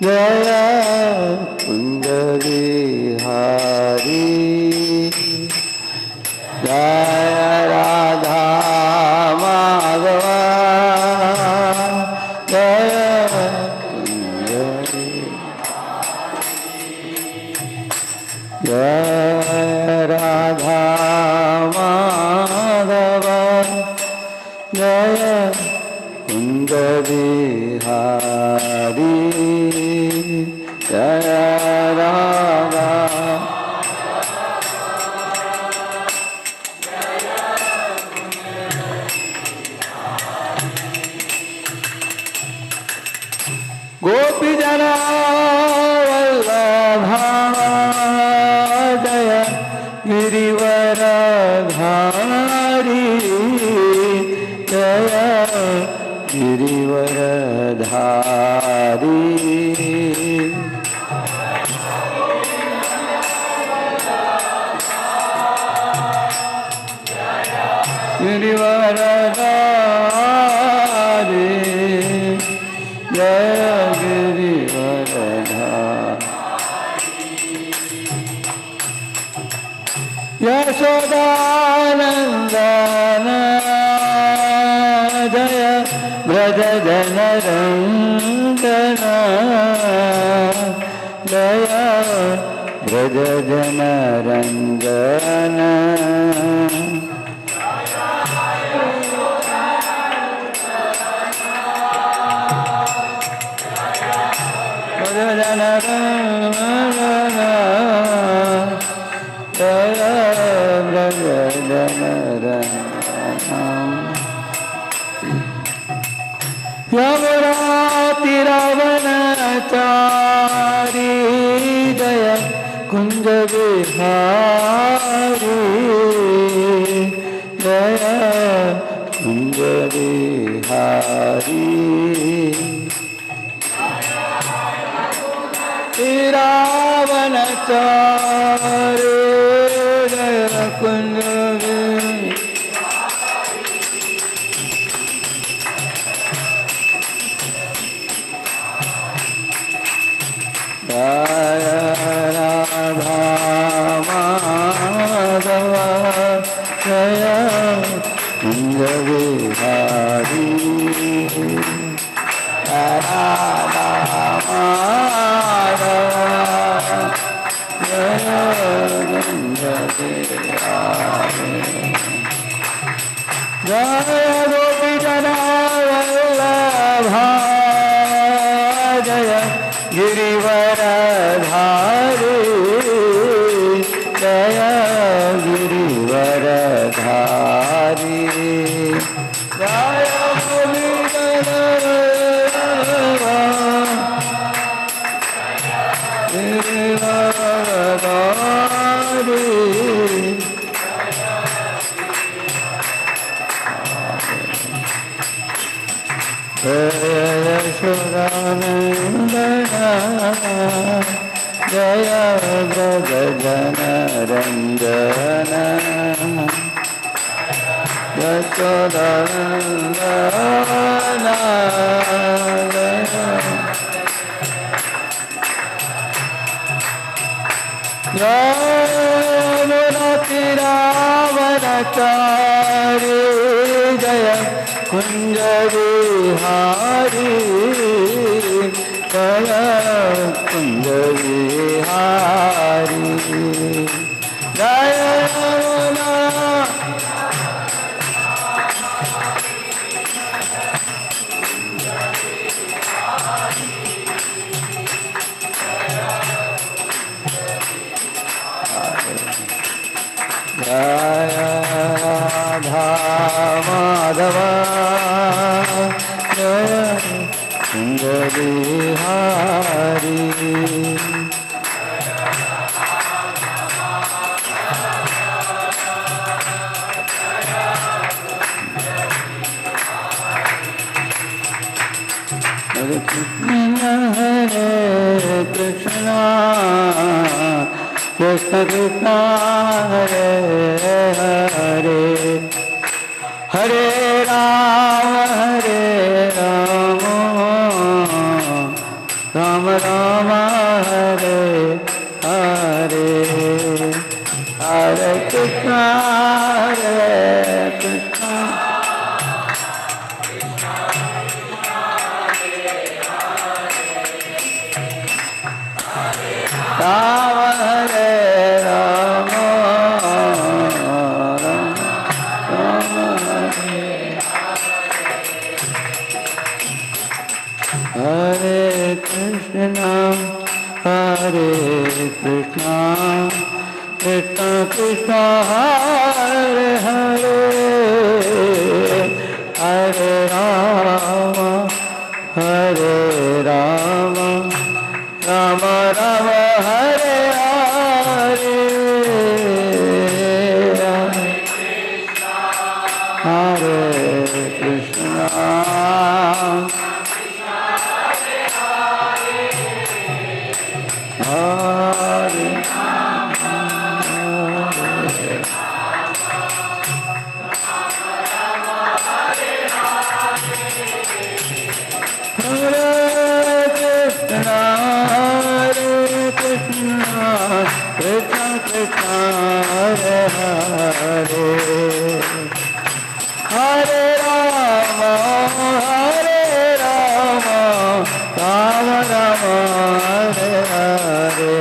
जय कुंज बिहारी जय राधा माधव जय कुंज जय राधा माधव जय कुंज बिहारी जय राधा गोपी जना वल्लभा जय गिरिवरधारी जय गिरिवरधारी गिरिवरधारी जय यशोदानंदन जय व्रज जनरंजन जय व्रज जनरंजन व्रज जनरंजन जय व्रज जनरंजन यमुनाति रावणचारी जय कुंज बिहारी जय कुंज बिहारी रावणचारी जय कुंज जय राधा माधव जय कुंज बिहारी राधा माधव जय कुंज बिहारी जय गोपी जना वल्लभा जय गिरिवरधारी जय गिरिवरधारी जय गिरिवरधारी जय यशोदानंदन जय व्रज जनरंजन यशोदानंदन यमुनाति रावणचारी जय कुंज बिहारी जय कुंज बिहारी जय जय राधा माधव जय Kunj Bihari Hare Krishna Krishna Krishna Hare Hare Hare Rama Ram Rama Hare Hare Hare Krishna Hare Krishna Rama Hare Rama Rama Hare Hare Krishna Hare Krishna Krishna Krishna Hare Hare Hare Rama Hare Rama Rama Rama Hare Hare Hare Krishna Krishna Krishna Hare Hare Hare Rama Rama Rama Hare Hare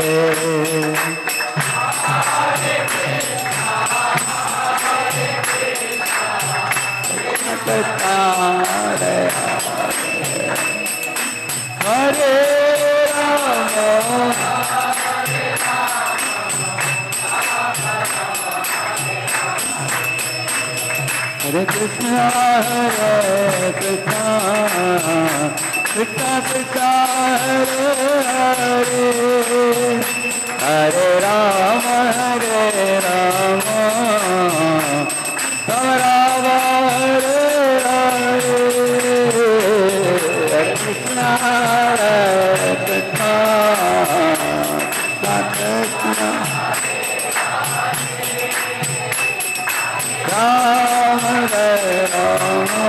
Krishna Hare Hare Rama Hare Krishna Krishna Krishna Hare Hare Hare Rama Rama Rama Hare Hare Hare Krishna Krishna Krishna Rama Rama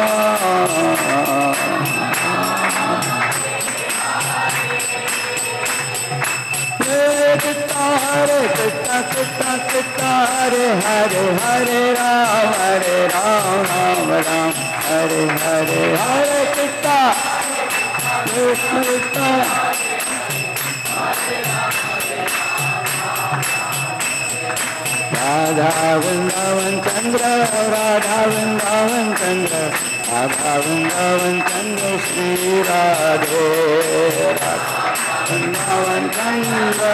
Hare Krishna Krishna Krishna Hare Hare Hare Rama Rama Hare Hare Hare Krishna Krishna Krishna Radha Vrindavan Chandra Radha Vrindavan Chandra Radha Vrindavan Chandra Shri Radhe Radha Vrindavan Chandra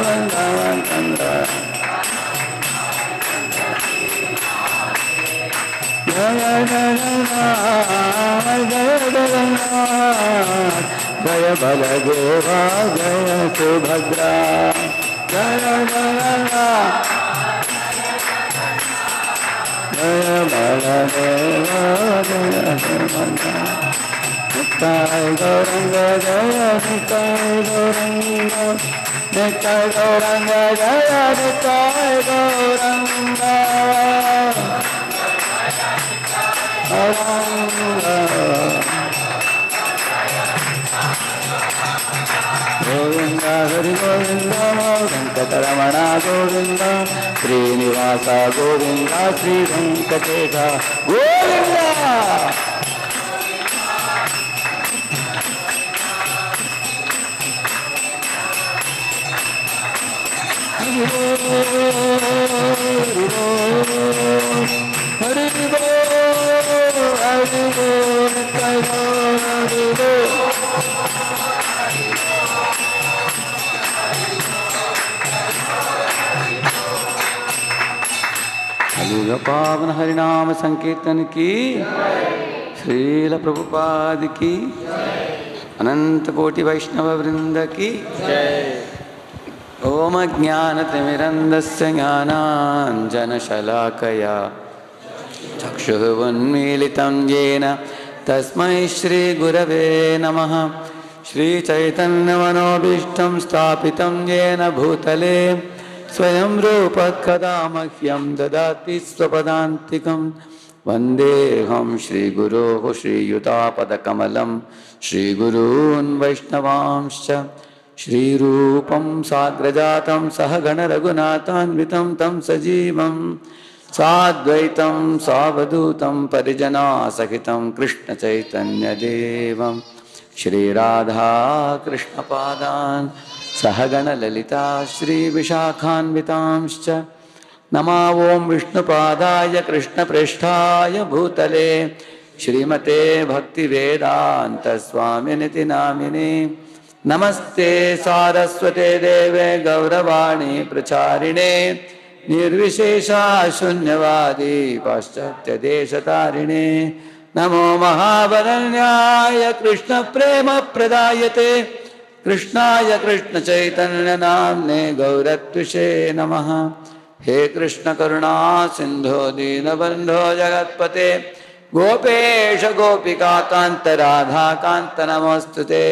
Vrindavan Chandra Jaya Jagannath Jaya Jagannath Jaya Baladeva Jaya Subhadra Jaya Jagannath Jaya Baladeva Jaya Subhadra Nittai Gauranga Jaya Nittai Gauranga Nittai Gauranga Jaya Nittai Gauranga Govinda Hari Govinda Venkataramana Govinda Srinivasa Govinda Sri Venkatesha Govinda Hari Hari पावन हरिनाम संकीर्तन की श्रील प्रभुपाद की अनंत कोटि वैष्णव वृंद की ओम ज्ञानतिमिरन्धस्य ज्ञानाञ्जनशलाकया चक्षुरुन्मीलितं येन तस्मै श्रीगुरवे नमः। श्रीचैतन्यमनोभीष्टं स्थापितं येन भूतले स्वयं रूप कदा मह्यं ददाति स्वपदान्तिकं वन्देऽहं श्रीगुरोः श्रीयुतापदकमलं श्रीगुरून् वैष्णवांश्च श्रीरूपं साग्रजातं सहगणरघुनाथान्वितं तं सजीवं साद्वैतं सावधूतं परिजनासहितं कृष्णचैतन्यदेवं श्रीराधा कृष्णपादान् सहगणललिता श्रीविशाखान्वितांश्च नमा ओं विष्णुपादाय कृष्णप्रेष्ठाय भूतले श्रीमते भक्तिवेदान्तस्वामिनिति नामिने नमस्ते सारस्वते देवे गौरवाणी प्रचारिणे निर्विशेषा शून्यवादी पाश्चात्यदेशतारिणे नमो महावरण्याय कृष्णप्रेमप्रदायते कृष्णाय कृष्णचैतन्यनाम्ने गौरत्विषे नमः। हे कृष्ण करुणा सिंधो दीनबंधो जगत्पते गोपेश गोपिका कांत राधा कांत नमोस्तुते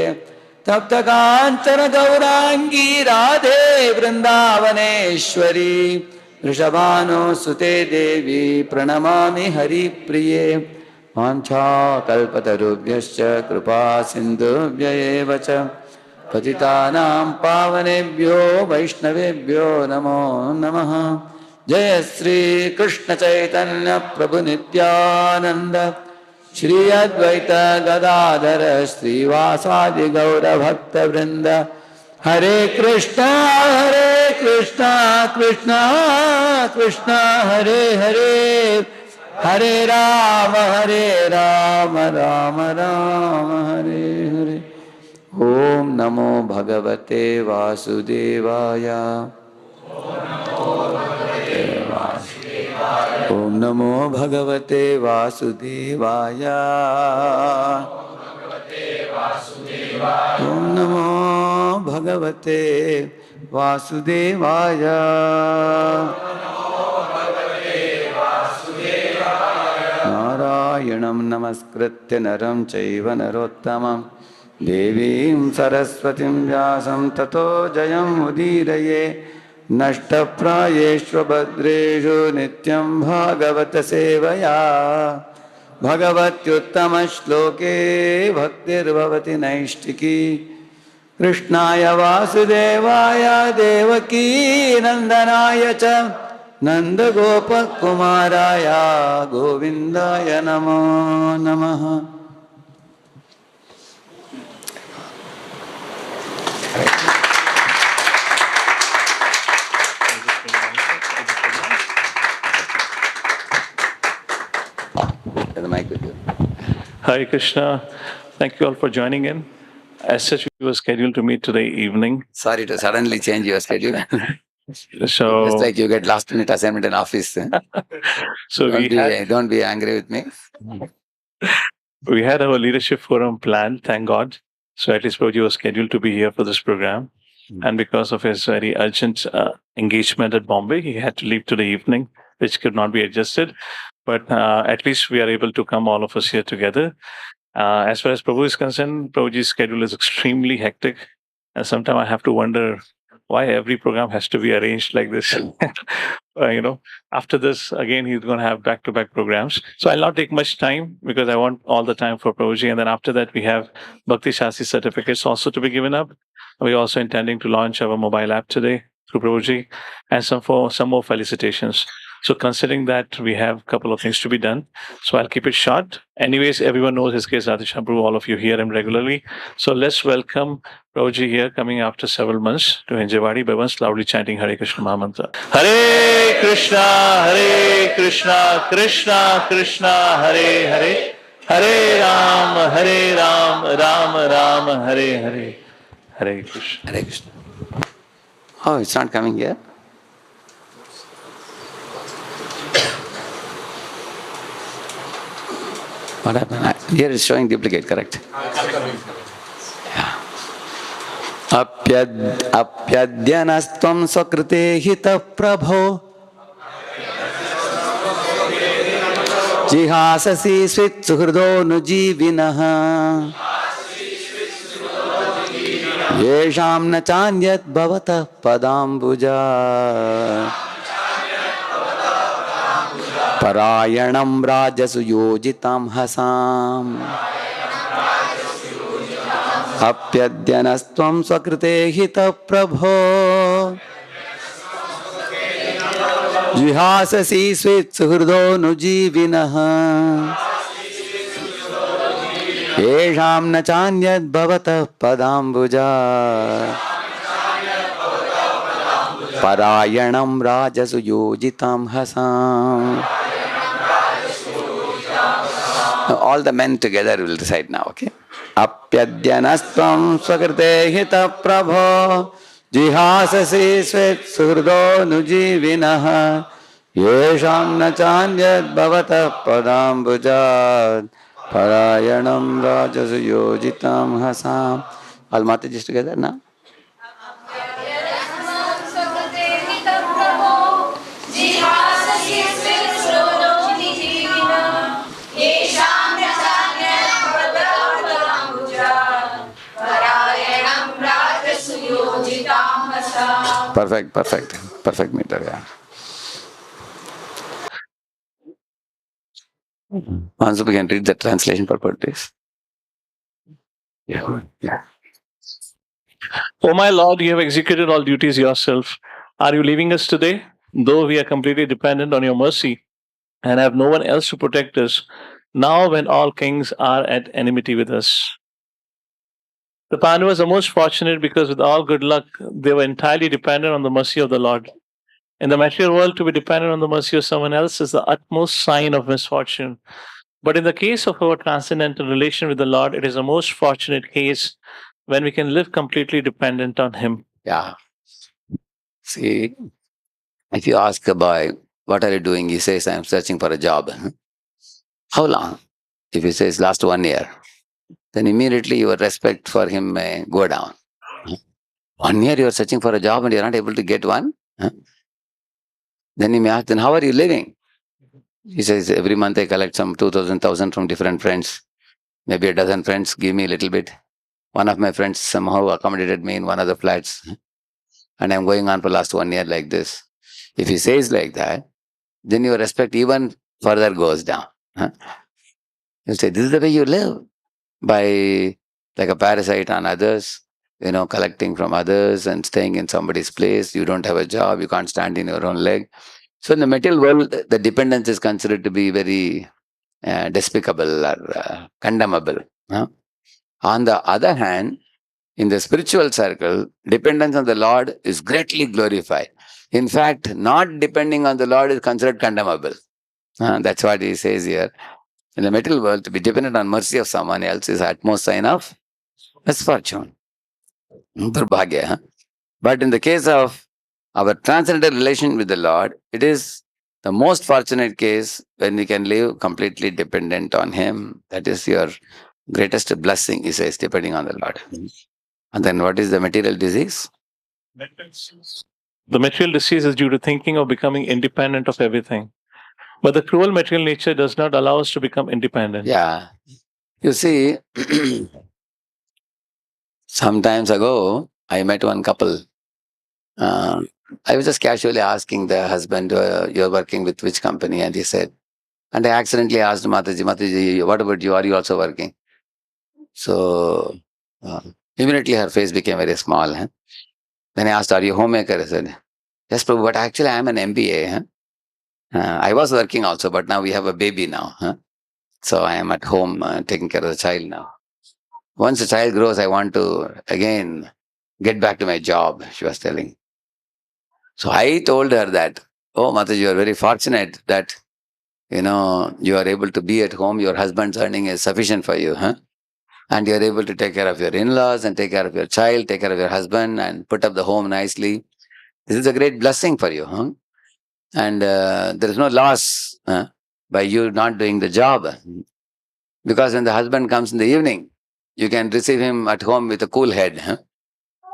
तप्त कांचन गौरांगी राधे वृंदावनेश्वरी वृषभानुसुते देवी प्रणमामि हरिप्रिये वाञ्छाकल्पतरुभ्यश्च कृपा सिन्धुभ्य एव च पतितानां पावनेभ्यो वैष्णवेभ्यो नमो नमः। जय श्री कृष्ण चैतन्य प्रभु नित्यानंद श्री अद्वैत गदाधर श्रीवासादि गौर भक्त वृंद हरे कृष्णा कृष्ण कृष्ण हरे हरे हरे राम राम राम हरे हरे। ओम नमो भगवते वासुदेवाय ओम नमो भगवते वासुदेवाय ओम नमो भगवते वासुदेवाय नारायणं नमस्कृत्य नरं चैव नरोत्तमं देवीं सरस्वतीं व्यासं ततो जयमुदीरये नष्टप्रायेषु भद्रेषु नित्यं भागवत सेवया भगवत्युत्तमश्लोके भक्तिर्भवति नैष्टिकी कृष्णाय वासुदेवाय देवकी नंदनाय च नन्दगोपकुमाराय गोविन्दाय नमो नमः। Hare Krishna. Thank you all for joining in. As such, we were scheduled to meet today evening. Sorry to suddenly change your schedule. So, just like you get last minute assignment in office. so don't be angry with me. We had our leadership forum planned, thank God. So at least Prabhuji was scheduled to be here for this program. And because of his very urgent engagement at Bombay, he had to leave today evening, which could not be adjusted. But at least we are able to come all of us here together. As far as Prabhu is concerned, Prabhuji's schedule is extremely hectic. And sometimes I have to wonder why every program has to be arranged like this. After this, again, he's going to have back-to-back programs. So I'll not take much time because I want all the time for Prabhuji. And then after that, we have Bhakti Shastri certificates also to be given up. We're also intending to launch our mobile app today through Prabhuji and some more felicitations. So considering that, we have a couple of things to be done. So I'll keep it short. Anyways, everyone knows his case, Radheshyam, all of you hear him regularly. So let's welcome Prabhuji here, coming after several months to Hinjewadi by once loudly chanting Hare Krishna Mahamantra. Hare Krishna, Krishna Krishna, Hare Hare, Hare Ram, Ram Ram, Hare Hare. Hare Krishna. Hare Krishna. Oh, it's not coming here? What happened? Here it's showing duplicate, correct? Yeah. Apyadyanastvam sakrite hita prabho jihasasi svit suhrudo nujivinaha yesham na chanyat bhavata padambuja Parayanam rajasu yojitam hasam. Apyadyanastvam swakrite hita prabho. Jihasasi svit suhrudo nujivinah. Yesham na chanyad bhavata padambuja. Parayanam rajasu yojitam hasam. Now, all the men together will recite now, okay? Apyadyanastvam swakrite hita prabho. Jihasasi svit suhrudo nujivinah. Yesham na chanyad bhavata padambuja. Parayanam rajasu yojitam hasam. All Matajis together now. Perfect meter, yeah. Once we can read the translation purport, please. Yeah. O my Lord, you have executed all duties yourself. Are you leaving us today? Though we are completely dependent on your mercy and have no one else to protect us, now when all kings are at enmity with us. The Pandavas are most fortunate because, with all good luck, they were entirely dependent on the mercy of the Lord. In the material world, to be dependent on the mercy of someone else is the utmost sign of misfortune. But in the case of our transcendental relation with the Lord, it is a most fortunate case when we can live completely dependent on Him. Yeah. See, if you ask a boy, what are you doing? He says, I am searching for a job. How long? If he says, last 1 year, then immediately your respect for him may go down. 1 year you are searching for a job and you are not able to get one? Then he may ask, then how are you living? He says, every month I collect some 2,000 from different friends. Maybe a dozen friends give me a little bit. One of my friends somehow accommodated me in one of the flats. And I'm going on for last 1 year like this. If he says like that, then your respect even further goes down. You say, this is the way you live. By like a parasite on others, collecting from others and staying in somebody's place. You don't have a job, you can't stand in your own leg. So in the material world, the dependence is considered to be very despicable or condemnable. On the other hand, in the spiritual circle, dependence on the Lord is greatly glorified. In fact, not depending on the Lord is considered condemnable. That's what he says here. In the material world, to be dependent on mercy of someone else is utmost sign of misfortune, durbhagya. But in the case of our transcendental relation with the Lord, it is the most fortunate case when we can live completely dependent on Him. That is your greatest blessing, he says, depending on the Lord. And then what is the material disease? The material disease is due to thinking of becoming independent of everything. But the cruel material nature does not allow us to become independent. Yeah. You see, sometimes ago, I met one couple. I was just casually asking the husband, you're working with which company? And he said, and I accidentally asked Mataji, what about you? Are you also working? So immediately her face became very small. Then I asked, are you homemaker? I said, yes, Prabhu, but actually I am an MBA. I was working also, but now we have a baby now. So I am at home taking care of the child now. Once the child grows, I want to again get back to my job, she was telling. So I told her that, oh, Mataji, you are very fortunate that, you are able to be at home. Your husband's earning is sufficient for you. And you are able to take care of your in-laws and take care of your child, take care of your husband and put up the home nicely. This is a great blessing for you. And there is no loss by you not doing the job. Because when the husband comes in the evening, you can receive him at home with a cool head.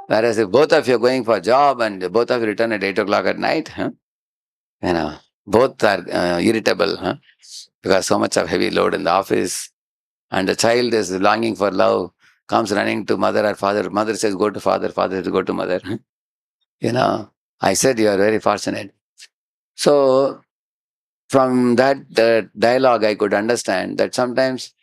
Whereas if both of you are going for a job and both of you return at 8 o'clock at night, both are irritable because so much of heavy load in the office. And the child is longing for love, comes running to mother or father. Mother says, go to father. Father says, go to mother. I said, you are very fortunate. So, from that dialogue, I could understand that sometimes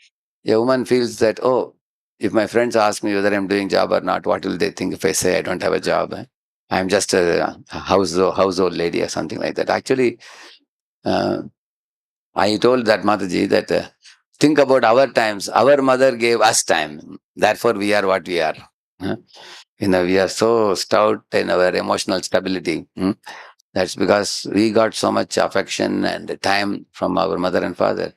a woman feels that, oh, if my friends ask me whether I'm doing job or not, what will they think if I say I don't have a job? I'm just a household lady or something like that. Actually, uh, I told that Mataji that think about our times. Our mother gave us time. Therefore, we are what we are. Huh? We are so stout in our emotional stability. That's because we got so much affection and time from our mother and father.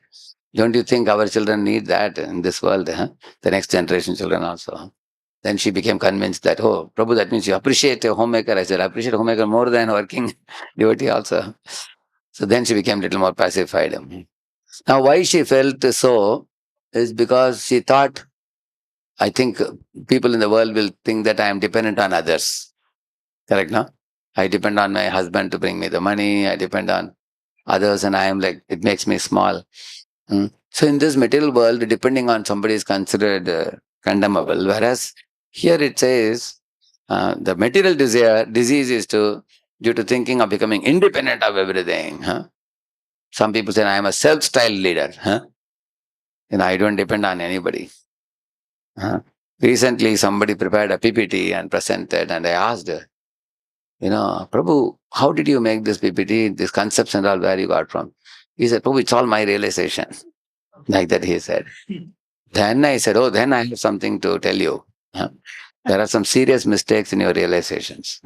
Don't you think our children need that in this world? Huh? The next generation children also. Then she became convinced that, oh, Prabhu, that means you appreciate a homemaker. I said, I appreciate a homemaker more than working devotee also. So then she became a little more pacified. Now, why she felt so is because she thought, I think people in the world will think that I am dependent on others. Correct, no? I depend on my husband to bring me the money. I depend on others, and I am like, it makes me small. So, in this material world, depending on somebody is considered condemnable. Whereas here it says the material disease is due to thinking of becoming independent of everything. Huh? Some people say, I am a self styled leader. Huh? I don't depend on anybody. Huh? Recently, somebody prepared a PPT and presented, and I asked, Prabhu, how did you make this PPT, these concepts and all, where you got from? He said, Prabhu, it's all my realization. Like that, he said. Then I said, oh, then I have something to tell you. Huh? There are some serious mistakes in your realizations.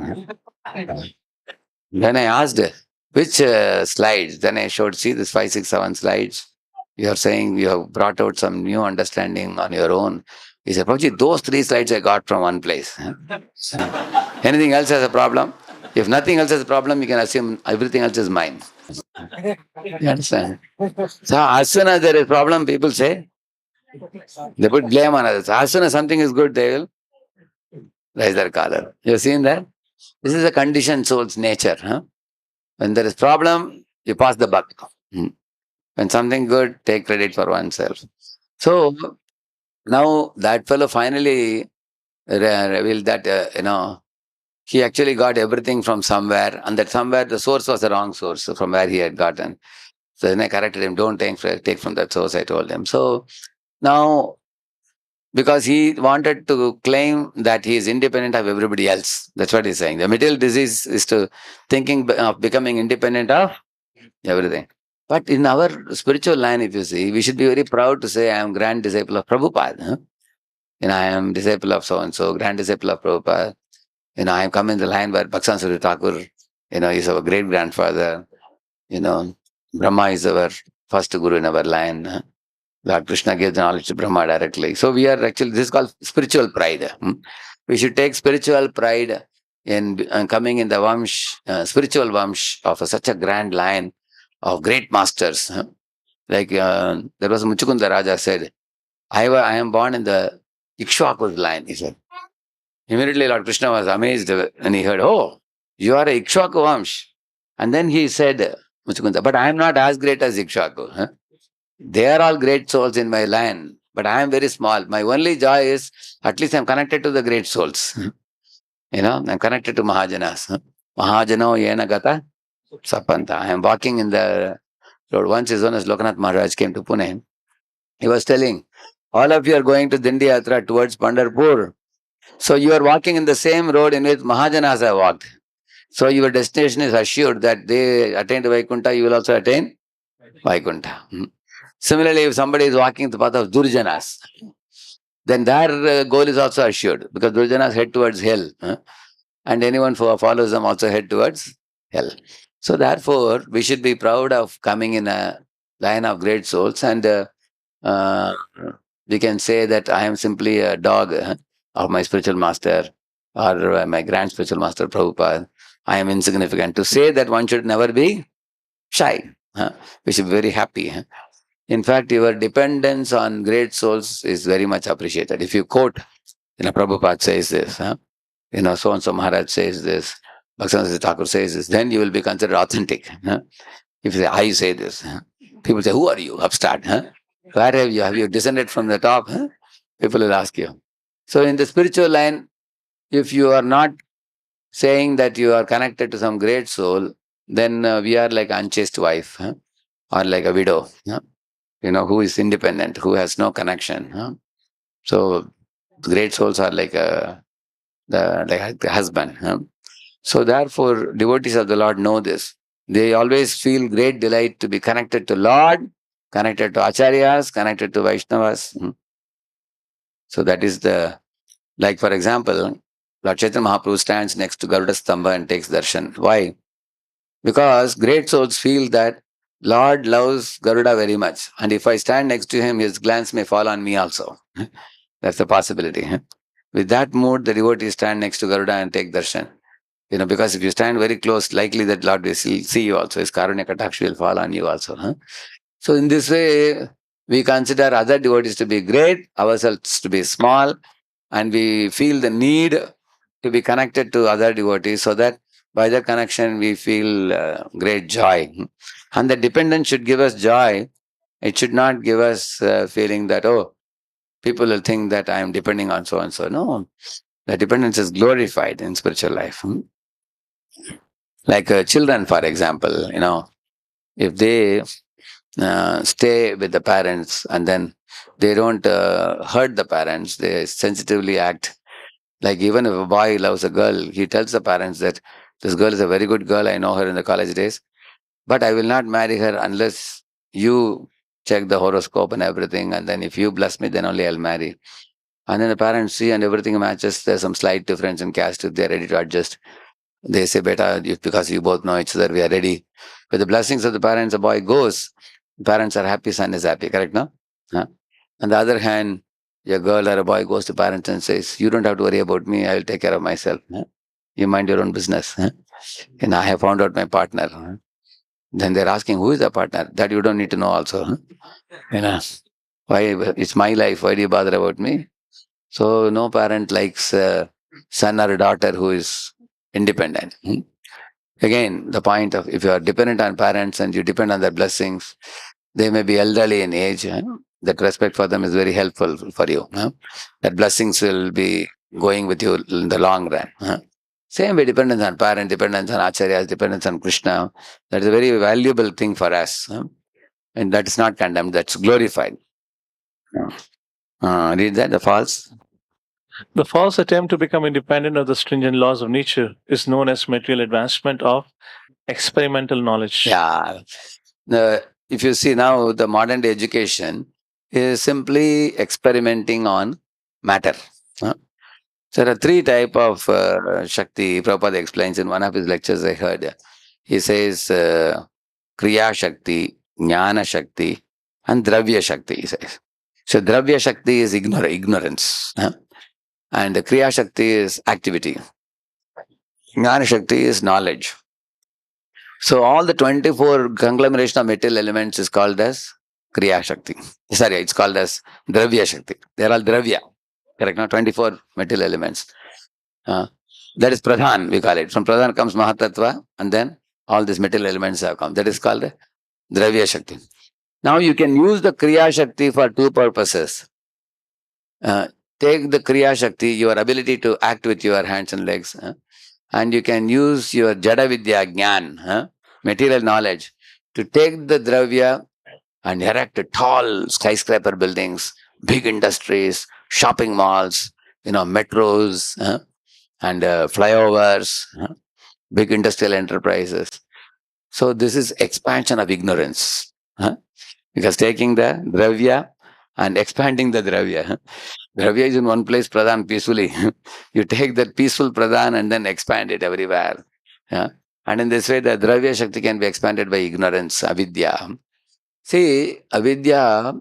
Then I asked, which slides? Then I showed, see this 5, 6, 7 slides. You are saying you have brought out some new understanding on your own. He said, Prabhuji, those 3 slides I got from one place. Anything else has a problem? If nothing else has a problem, you can assume everything else is mine. You understand? So as soon as there is a problem, people say, they put blame on others. As soon as something is good, they will raise their collar. You have seen that? This is a conditioned soul's nature. Huh? When there is problem, you pass the buck. Hmm. When something good, take credit for oneself. So now that fellow finally revealed that, he actually got everything from somewhere, and that somewhere the source was the wrong source from where he had gotten. So then I corrected him, don't take from that source, I told him. So now, because he wanted to claim that he is independent of everybody else. That's what he's saying. The material disease is to thinking of becoming independent of everything. But in our spiritual line, if you see, we should be very proud to say, I am grand disciple of Prabhupada. Huh? I am disciple of so and so, grand disciple of Prabhupada. I have come in the line where Bhaksan Suri Thakur, is our great grandfather. You know, Brahma is our first guru in our line. Huh? Lord Krishna gave the knowledge to Brahma directly. So we are actually, this is called spiritual pride. We should take spiritual pride in coming in the spiritual vamsh of such a grand line of great masters. Like there was Muchukunda Raja said, I am born in the Ikshwaku's line, he said. Immediately Lord Krishna was amazed when he heard, oh, you are a Ikshwaku vamsh. And then he said, Muchukunda, but I am not as great as Ikshwaku. Huh? They are all great souls in my line, but I am very small. My only joy is at least I'm connected to the great souls. I'm connected to Mahajanas. Mahajano yena gata sapanta. I am walking in the road. Once his Holiness Lokanath Maharaj came to Pune. He was telling, all of you are going to Dindi Yatra towards Pandharpur. So you are walking in the same road in which Mahajanas have walked. So your destination is assured that they attained Vaikuntha, you will also attain Vaikuntha. Similarly, if somebody is walking the path of Durjanas, then their goal is also assured because Durjanas head towards hell. And anyone who follows them also head towards hell. So therefore, we should be proud of coming in a line of great souls, and uh, we can say that I am simply a dog of my spiritual master or my grand spiritual master Prabhupada. I am insignificant. To say that one should never be shy. We should be very happy. In fact, your dependence on great souls is very much appreciated. If you quote, Prabhupada says this, so and so Maharaj says this, Bhaktivinoda Thakur says this, then you will be considered authentic. If you say, I say this, people say, who are you? Upstart. Where have you? Have you descended from the top? People will ask you. So in the spiritual line, if you are not saying that you are connected to some great soul, then we are like unchaste wife. or like a widow, who is independent, who has no connection. So great souls are like the husband. So therefore, devotees of the Lord know this. They always feel great delight to be connected to Lord, connected to Acharyas, connected to Vaishnavas. So that is like for example, Lord Chaitanya Mahaprabhu stands next to Garuda Stamba and takes darshan. Why? Because great souls feel that Lord loves Garuda very much. And if I stand next to him, his glance may fall on me also. That's a possibility. With that mood, the devotees stand next to Garuda and take darshan. Because if you stand very close, likely that Lord will see you also. His Karunya Katakshi will fall on you also. So in this way, we consider other devotees to be great, ourselves to be small, and we feel the need to be connected to other devotees so that by the connection we feel great joy. And the dependence should give us joy. It should not give us feeling that, oh, people will think that I am depending on so and so. No, the dependence is glorified in spiritual life. Like children, for example, if they stay with the parents and then they don't hurt the parents, they sensitively act. Like even if a boy loves a girl, he tells the parents that this girl is a very good girl, I know her in the college days, but I will not marry her unless you check the horoscope and everything, and then if you bless me, then only I'll marry. And then the parents see and everything matches, there's some slight difference in caste, if they're ready to adjust. They say, beta, because you both know each other, we are ready. With the blessings of the parents, the boy goes. The parents are happy, son is happy, correct, no? Huh? On the other hand, a girl or a boy goes to parents and says, you don't have to worry about me, I will take care of myself. Huh? You mind your own business. Huh? And I have found out my partner. Huh? Then they're asking, who is the partner? That you don't need to know also. Huh? You know, why? It's my life. Why do you bother about me? So no parent likes a son or a daughter who is independent. Again, the point of if you are dependent on parents and you depend on their blessings, they may be elderly in age. That respect for them is very helpful for you. That blessings will be going with you in the long run. Same way, dependence on parents, dependence on acharyas, dependence on Krishna. That is a very valuable thing for us. And that is not condemned, that's glorified. Read that, the false. The false attempt to become independent of the stringent laws of nature is known as material advancement of experimental knowledge. Yeah. If you see now, the modern day education is simply experimenting on matter. So there are three type of Shakti. Prabhupada explains in one of his lectures I heard. He says Kriya Shakti, Jnana Shakti, and Dravya Shakti, he says. So Dravya Shakti is ignorance. And Kriya Shakti is activity. Jnana Shakti is knowledge. So all the 24 conglomeration of material elements is called as Kriya Shakti. Sorry, it's called as Dravya Shakti. They are all Dravya. Correct? Now 24 material elements. That is Pradhan, we call it. From Pradhan comes Mahatattva, and then all these material elements have come. That is called Dravya Shakti. Now you can use the Kriya Shakti for two purposes. Take the Kriya Shakti, your ability to act with your hands and legs, and you can use your Jada Vidya, Jnana, material knowledge, to take the Dravya and erect tall skyscraper buildings, big industries, shopping malls, metros, and flyovers, big industrial enterprises. So this is expansion of ignorance. Because taking the Dravya and expanding the Dravya. Dravya is in one place, Pradhan, peacefully. You take that peaceful Pradhan and then expand it everywhere. And in this way, the Dravya Shakti can be expanded by ignorance, avidya. See, avidya,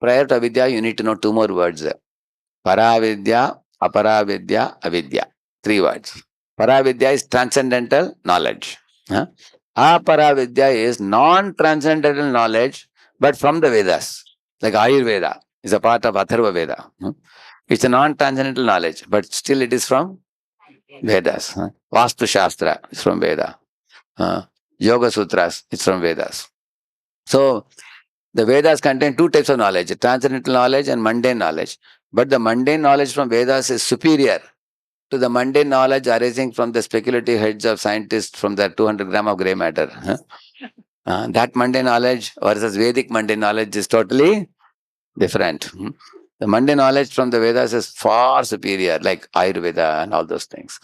prior to avidya, you need to know two more words. Paravidya, aparavidya, avidya. Three words. Paravidya is transcendental knowledge. Aparavidya is non-transcendental knowledge, but from the Vedas. Like Ayurveda is a part of Atharva Veda. It's a non-transcendental knowledge, but still it is from Vedas. Vastu Shastra is from Veda. Yoga Sutras is from Vedas. So the Vedas contain two types of knowledge, transcendental knowledge and mundane knowledge. But the mundane knowledge from Vedas is superior to the mundane knowledge arising from the speculative heads of scientists from their 200 gram of grey matter. That mundane knowledge versus Vedic mundane knowledge is totally different. The mundane knowledge from the Vedas is far superior, like Ayurveda and all those things.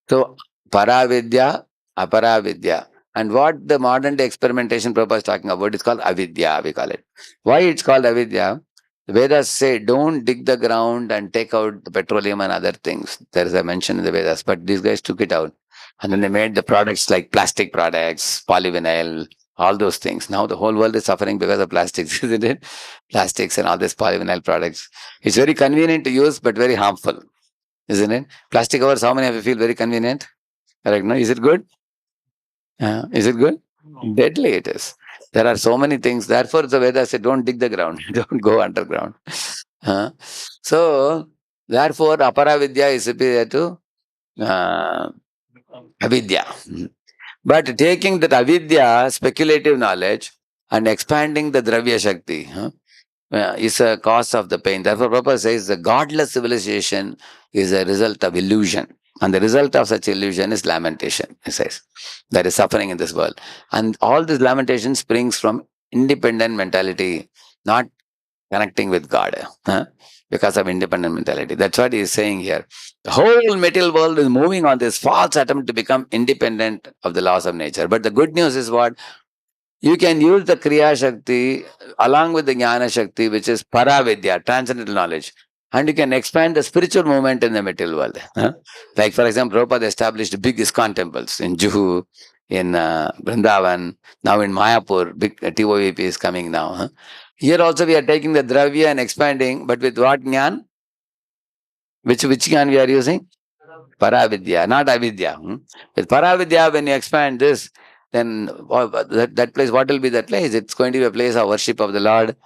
So, Paravidya, Aparavidya. And what the modern day experimentation Prabhupada is talking about is called avidya, we call it. Why it's called avidya? The Vedas say don't dig the ground and take out the petroleum and other things. There is a mention in the Vedas, but these guys took it out. And then they made the products like plastic products, polyvinyl, all those things. Now the whole world is suffering because of plastics, isn't it? Plastics and all these polyvinyl products. It's very convenient to use, but very harmful, isn't it? Plastic covers, how many of you feel very convenient? Correct, no? Is it good? Is it good? Deadly it is. There are so many things. Therefore, the Vedas say, don't dig the ground. Don't go underground. Uh, so, therefore, Aparavidya is superior to uh, Avidya. But taking that Avidya, speculative knowledge, and expanding the Dravya Shakti, is a cause of the pain. Therefore, Prabhupada says the godless civilization is a result of illusion. And the result of such illusion is lamentation, he says. There is suffering in this world. And all this lamentation springs from independent mentality, not connecting with God, because of independent mentality. That's what he is saying here. The whole material world is moving on this false attempt to become independent of the laws of nature. But the good news is what? You can use the Kriya Shakti along with the Jnana Shakti, which is Paravidya, transcendental knowledge. And you can expand the spiritual movement in the material world. Like, for example, Prabhupada established big ISKCON temples in Juhu, in Vrindavan, now in Mayapur, big TOVP is coming now. Here also we are taking the Dravya and expanding, but with what Jnana? Which Jnana we are using? Paravidya, not avidya. With Paravidya, when you expand this, then that place, what will be that place? It's going to be a place of worship of the Lord.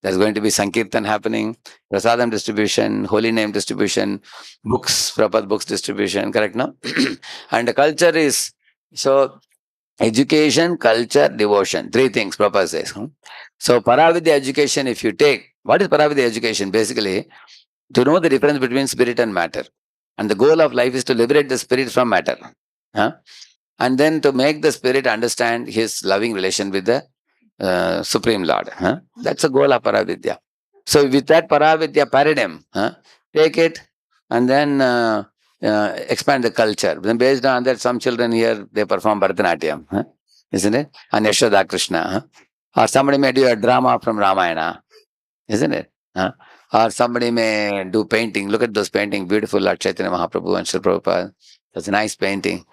There's going to be Sankirtan happening, Prasadam distribution, holy name distribution, books, proper books distribution, correct now? And the culture is, so education, culture, devotion, three things, Prabhupada says. So Paravidya education, if you take, what is Paravidya education? Basically, to know the difference between spirit and matter. And the goal of life is to liberate the spirit from matter. And then to make the spirit understand his loving relation with the Supreme Lord. That's the goal of Paravidya. So with that Paravidya paradigm, take it and then expand the culture. Then based on that, some children here, they perform Bharatanatyam, isn't it? And Yashoda Krishna. Or somebody may do a drama from Ramayana, isn't it? Or somebody may do painting. Look at those paintings, beautiful Lord Chaitanya Mahaprabhu and Sri Prabhupada. That's a nice painting.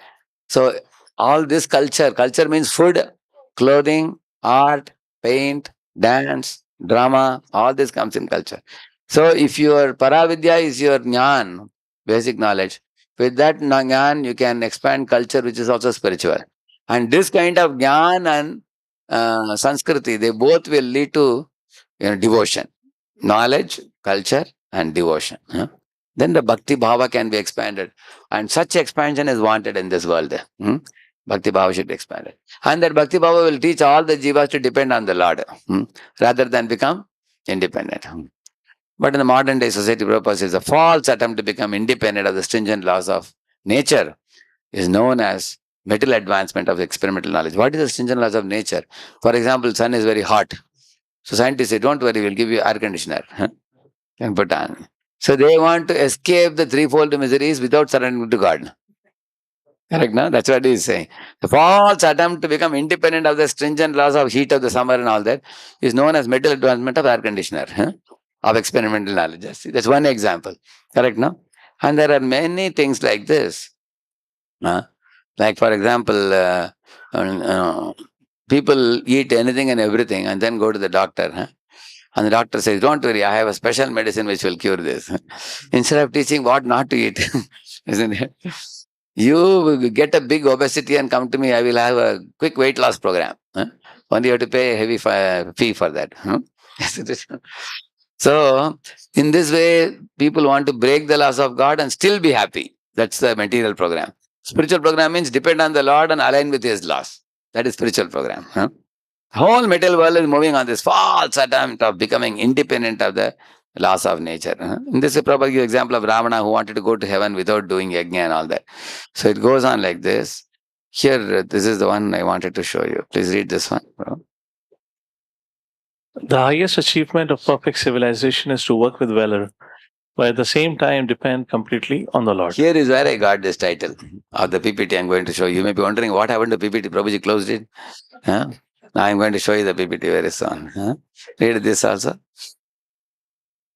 So all this culture means food, clothing, art, paint, dance, drama, all this comes in culture. So if your Paravidya is your Jnana, basic knowledge, with that Jnana you can expand culture which is also spiritual. And this kind of Jnana and Sanskriti, they both will lead to devotion. Knowledge, culture, and devotion. Then the bhakti bhava can be expanded. And such expansion is wanted in this world. Bhakti bhava should be expanded. And that bhakti bhava will teach all the jivas to depend on the Lord rather than become independent. But in the modern day society, Prabhupada says a false attempt to become independent of the stringent laws of nature is known as material advancement of experimental knowledge. What is the stringent laws of nature? For example, sun is very hot. So scientists say, don't worry, we'll give you air conditioner. And put on. So they want to escape the threefold miseries without surrendering to God. Correct, no? That's what he is saying. The false attempt to become independent of the stringent laws of heat of the summer and all that is known as material advancement of air conditioner, of experimental knowledge. That's one example. Correct, no? And there are many things like this. Like, for example, people eat anything and everything and then go to the doctor. And the doctor says, don't worry, I have a special medicine which will cure this. Instead of teaching what not to eat, isn't it? You get a big obesity and come to me, I will have a quick weight loss program. Only you have to pay a heavy fee for that. So, in this way, people want to break the laws of God and still be happy. That's the material program. Spiritual program means depend on the Lord and align with His laws. That is spiritual program. Whole material world is moving on this false attempt of becoming independent of the laws of nature. In this, Prabhupada gives example of Ravana who wanted to go to heaven without doing yajna and all that. So it goes on like this. Here, this is the one I wanted to show you. Please read this one. The highest achievement of perfect civilization is to work with valor, but at the same time depend completely on the Lord. Here is where I got this title of the PPT I'm going to show you. You may be wondering what happened to PPT. Prabhuji closed it. Huh? Now I'm going to show you the PPT very soon. Huh? Read this also.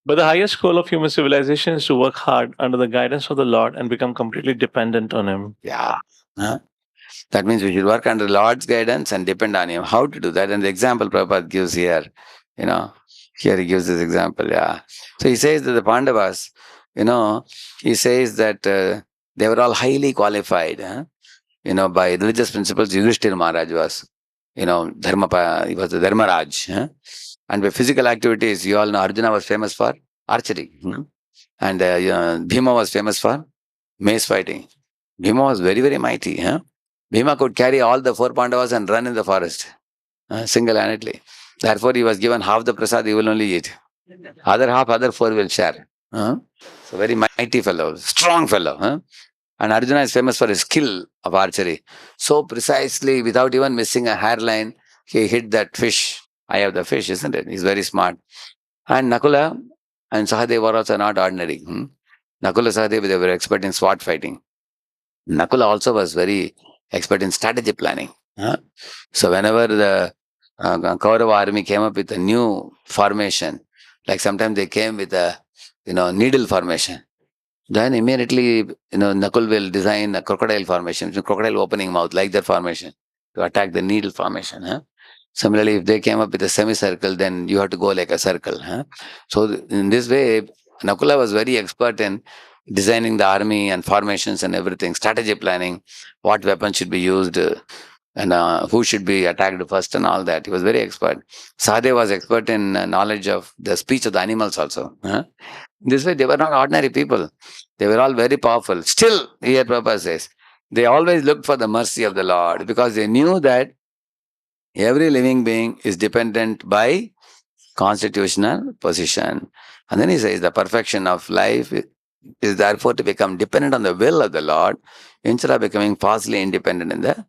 But the highest goal of human civilization is to work hard under the guidance of the Lord and become completely dependent on Him. Yeah. Huh? That means we should work under Lord's guidance and depend on Him. How to do that? And the example Prabhupada gives here, you know, here he gives this example. Yeah. So he says that the Pandavas, you know, he says that they were all highly qualified, by religious principles. Yudhishthira Maharaj was, he was the Dharmaraj. And by physical activities, you all know Arjuna was famous for archery. And Bhima was famous for mace fighting. Bhima was very, very mighty. Bhima could carry all the four Pandavas and run in the forest single-handedly. Therefore, he was given half the prasad, he will only eat. Other half, other four will share. So very mighty fellow, strong fellow. And Arjuna is famous for his skill of archery. So precisely, without even missing a hairline, he hit that fish, eye of the fish, isn't it? He's very smart. And Nakula and Sahadeva were also not ordinary. Nakula, Sahadeva, they were expert in sword fighting. Nakula also was very expert in strategy planning. So whenever the Kaurava army came up with a new formation, like sometimes they came with a needle formation, then immediately Nakul will design a crocodile formation, crocodile opening mouth, like that formation, to attack the needle formation. Similarly, if they came up with a semicircle, then you have to go like a circle. So in this way, Nakula was very expert in designing the army and formations and everything, strategy planning, what weapons should be used, and who should be attacked first and all that. He was very expert. Sahadev was expert in knowledge of the speech of the animals also. This way, they were not ordinary people. They were all very powerful. Still, here Prabhupada says, they always looked for the mercy of the Lord because they knew that every living being is dependent by constitutional position. And then he says, the perfection of life is therefore to become dependent on the will of the Lord instead of becoming falsely independent in the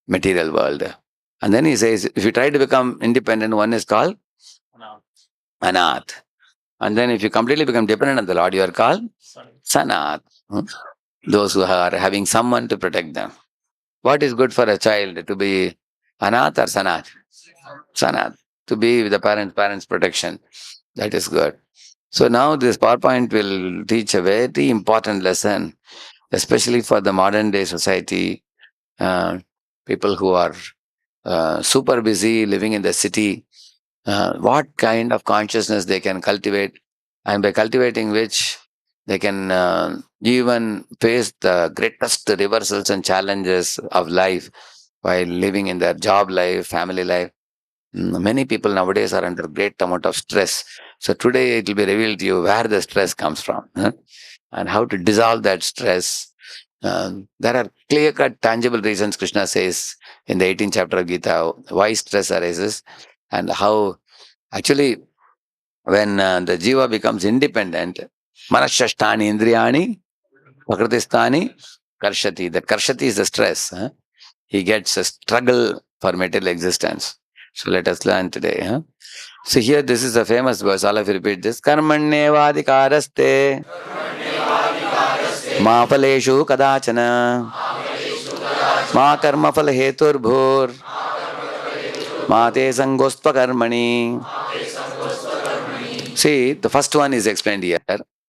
material world. And then he says, if you try to become independent, one is called Anath. And then if you completely become dependent on the Lord, you are called Sanath. Those who are having someone to protect them. What is good for a child, to be Anath or Sanath? Sanath. To be with the parents' protection. That is good. So now this PowerPoint will teach a very important lesson, especially for the modern day society, people who are super busy living in the city, what kind of consciousness they can cultivate, and by cultivating which they can even face the greatest reversals and challenges of life while living in their job life, family life. Many people nowadays are under great amount of stress. So today it will be revealed to you where the stress comes from, and how to dissolve that stress. There are clear-cut, tangible reasons Krishna says in the 18th chapter of Gita why stress arises, and how actually when the jiva becomes independent, manashashtani indriyani prakritistani karshati. The karshati is the stress. He gets a struggle for material existence. So let us learn today. So here this is a famous verse. All of you repeat this. Karmanyevadikaraste ma phaleshu kadachana ma karma phala heturbhur ma te sangostva karmani. See, the first one is explained here.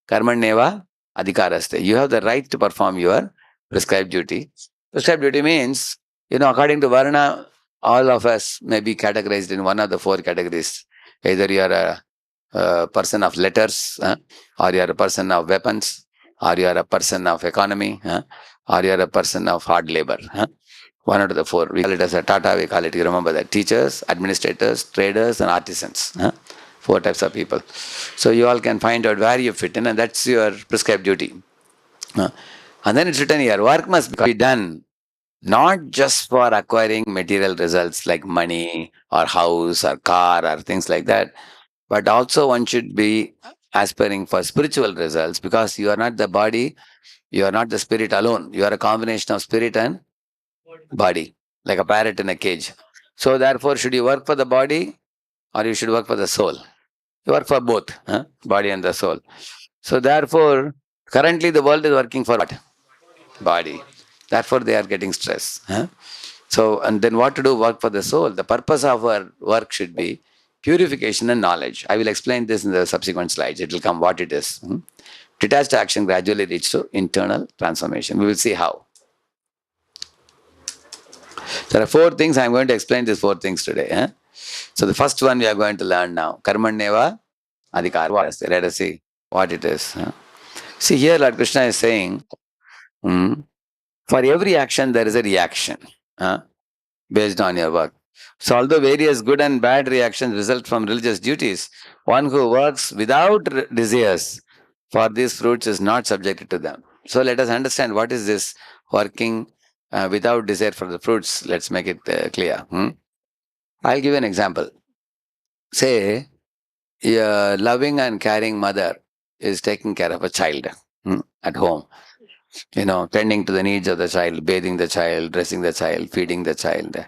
Karmanyeva adhikaraste. You have the right to perform your prescribed duty. Prescribed duty means, according to Varna, all of us may be categorized in one of the four categories. Either you are a person of letters, or you are a person of weapons, or you are a person of economy, or you are a person of hard labor. One out of the four. We call it as a Tata, we call it, you remember that, teachers, administrators, traders, and artisans. Four types of people. So you all can find out where you fit in, and that's your prescribed duty. And then it's written here, work must be done not just for acquiring material results like money or house or car or things like that, but also one should be aspiring for spiritual results, because you are not the body, you are not the spirit alone. You are a combination of spirit and body, like a parrot in a cage. So therefore, should you work for the body or you should work for the soul? You work for both, body and the soul. So therefore, currently the world is working for what? Body. Therefore, they are getting stress. So, and then what to do? Work for the soul. The purpose of our work should be purification and knowledge. I will explain this in the subsequent slides. It will come what it is. Detached action gradually leads to internal transformation. We will see how. There are four things. I'm going to explain these four things today. So the first one we are going to learn now. Karmanyeva adhikar. Let us see what it is. See here, Lord Krishna is saying, for every action there is a reaction based on your work. So although various good and bad reactions result from religious duties, one who works without desires for these fruits is not subjected to them. So let us understand what is this working without desire for the fruits. Let's make it clear. I'll give you an example. Say, a loving and caring mother is taking care of a child at home, tending to the needs of the child, bathing the child, dressing the child, feeding the child.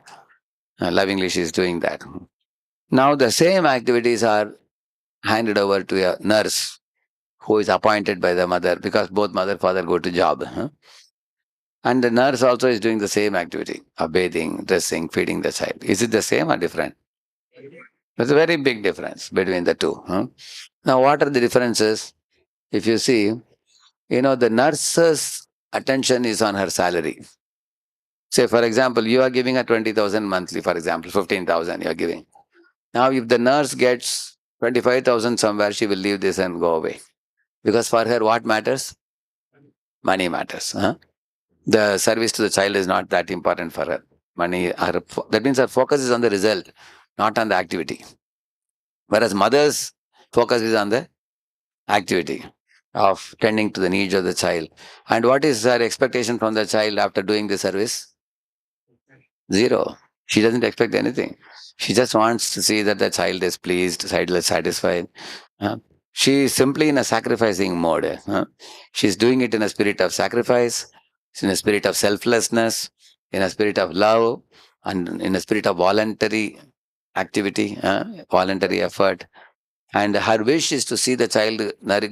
Lovingly, she is doing that. Now, the same activities are handed over to a nurse who is appointed by the mother because both mother father go to job. And the nurse also is doing the same activity of bathing, dressing, feeding the child. Is it the same or different? There's a very big difference between the two. Now, what are the differences? If you see, the nurse's attention is on her salary. Say, for example, you are giving her 20,000 monthly, for example, 15,000 you are giving. Now, if the nurse gets 25,000 somewhere, she will leave this and go away. Because for her, what matters? Money matters. The service to the child is not that important for her. That means her focus is on the result, not on the activity. Whereas mother's focus is on the activity of tending to the needs of the child. And what is her expectation from the child after doing the service? Zero. She doesn't expect anything. She just wants to see that the child is pleased, child is satisfied. Uh, she is simply in a sacrificing mode. She's doing it in a spirit of sacrifice, in a spirit of selflessness, in a spirit of love, and in a spirit of voluntary activity, voluntary effort. And her wish is to see the child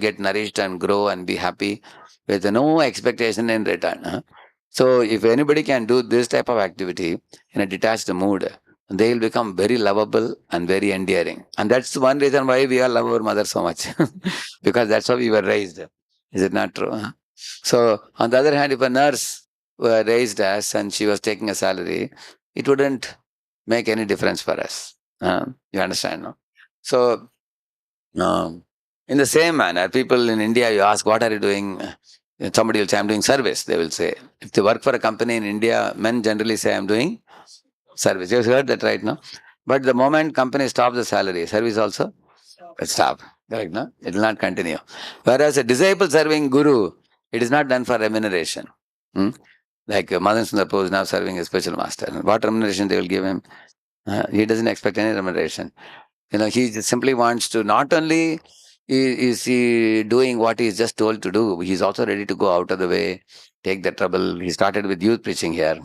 get nourished and grow and be happy with no expectation in return. So, if anybody can do this type of activity in a detached mood, they will become very lovable and very endearing. And that's one reason why we all love our mother so much, because that's how we were raised. Is it not true? So, on the other hand, if a nurse were raised us and she was taking a salary, it wouldn't make any difference for us. You understand, no? So, in the same manner, people in India, you ask, what are you doing? Somebody will say, I'm doing service. They will say, if they work for a company in India, men generally say, I'm doing service. You've heard that right now. But the moment company stops the salary, service also will stop. Correct, no? It will not continue. Whereas a disciple serving guru, it is not done for remuneration. Hmm? Like Madan Sundar Prabhu is now serving a special master. What remuneration they will give him? He doesn't expect any remuneration. He just simply wants to not only is he doing what he is just told to do, he's also ready to go out of the way, take the trouble. He started with youth preaching here.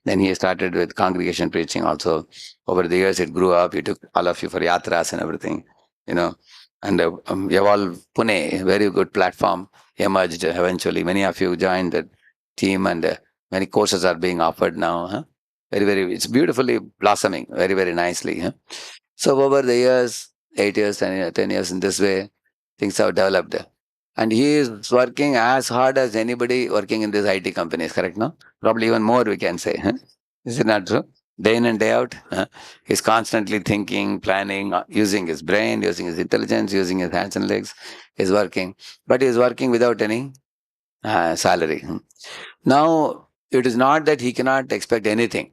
Then he started with congregation preaching also. Over the years, it grew up. He took all of you for yatras and everything, you know. And Yaval Pune, a very good platform, emerged eventually. Many of you joined the team, and many courses are being offered now. Very, very, it's beautifully blossoming, very, very nicely. So over the years, 8 years, 10 years in this way, things have developed. And he is working as hard as anybody working in these IT companies, correct? No? Probably even more, we can say. Is it not true? Day in and day out, he's constantly thinking, planning, using his brain, using his intelligence, using his hands and legs. He's working, but he's working without any salary. Now, it is not that he cannot expect anything.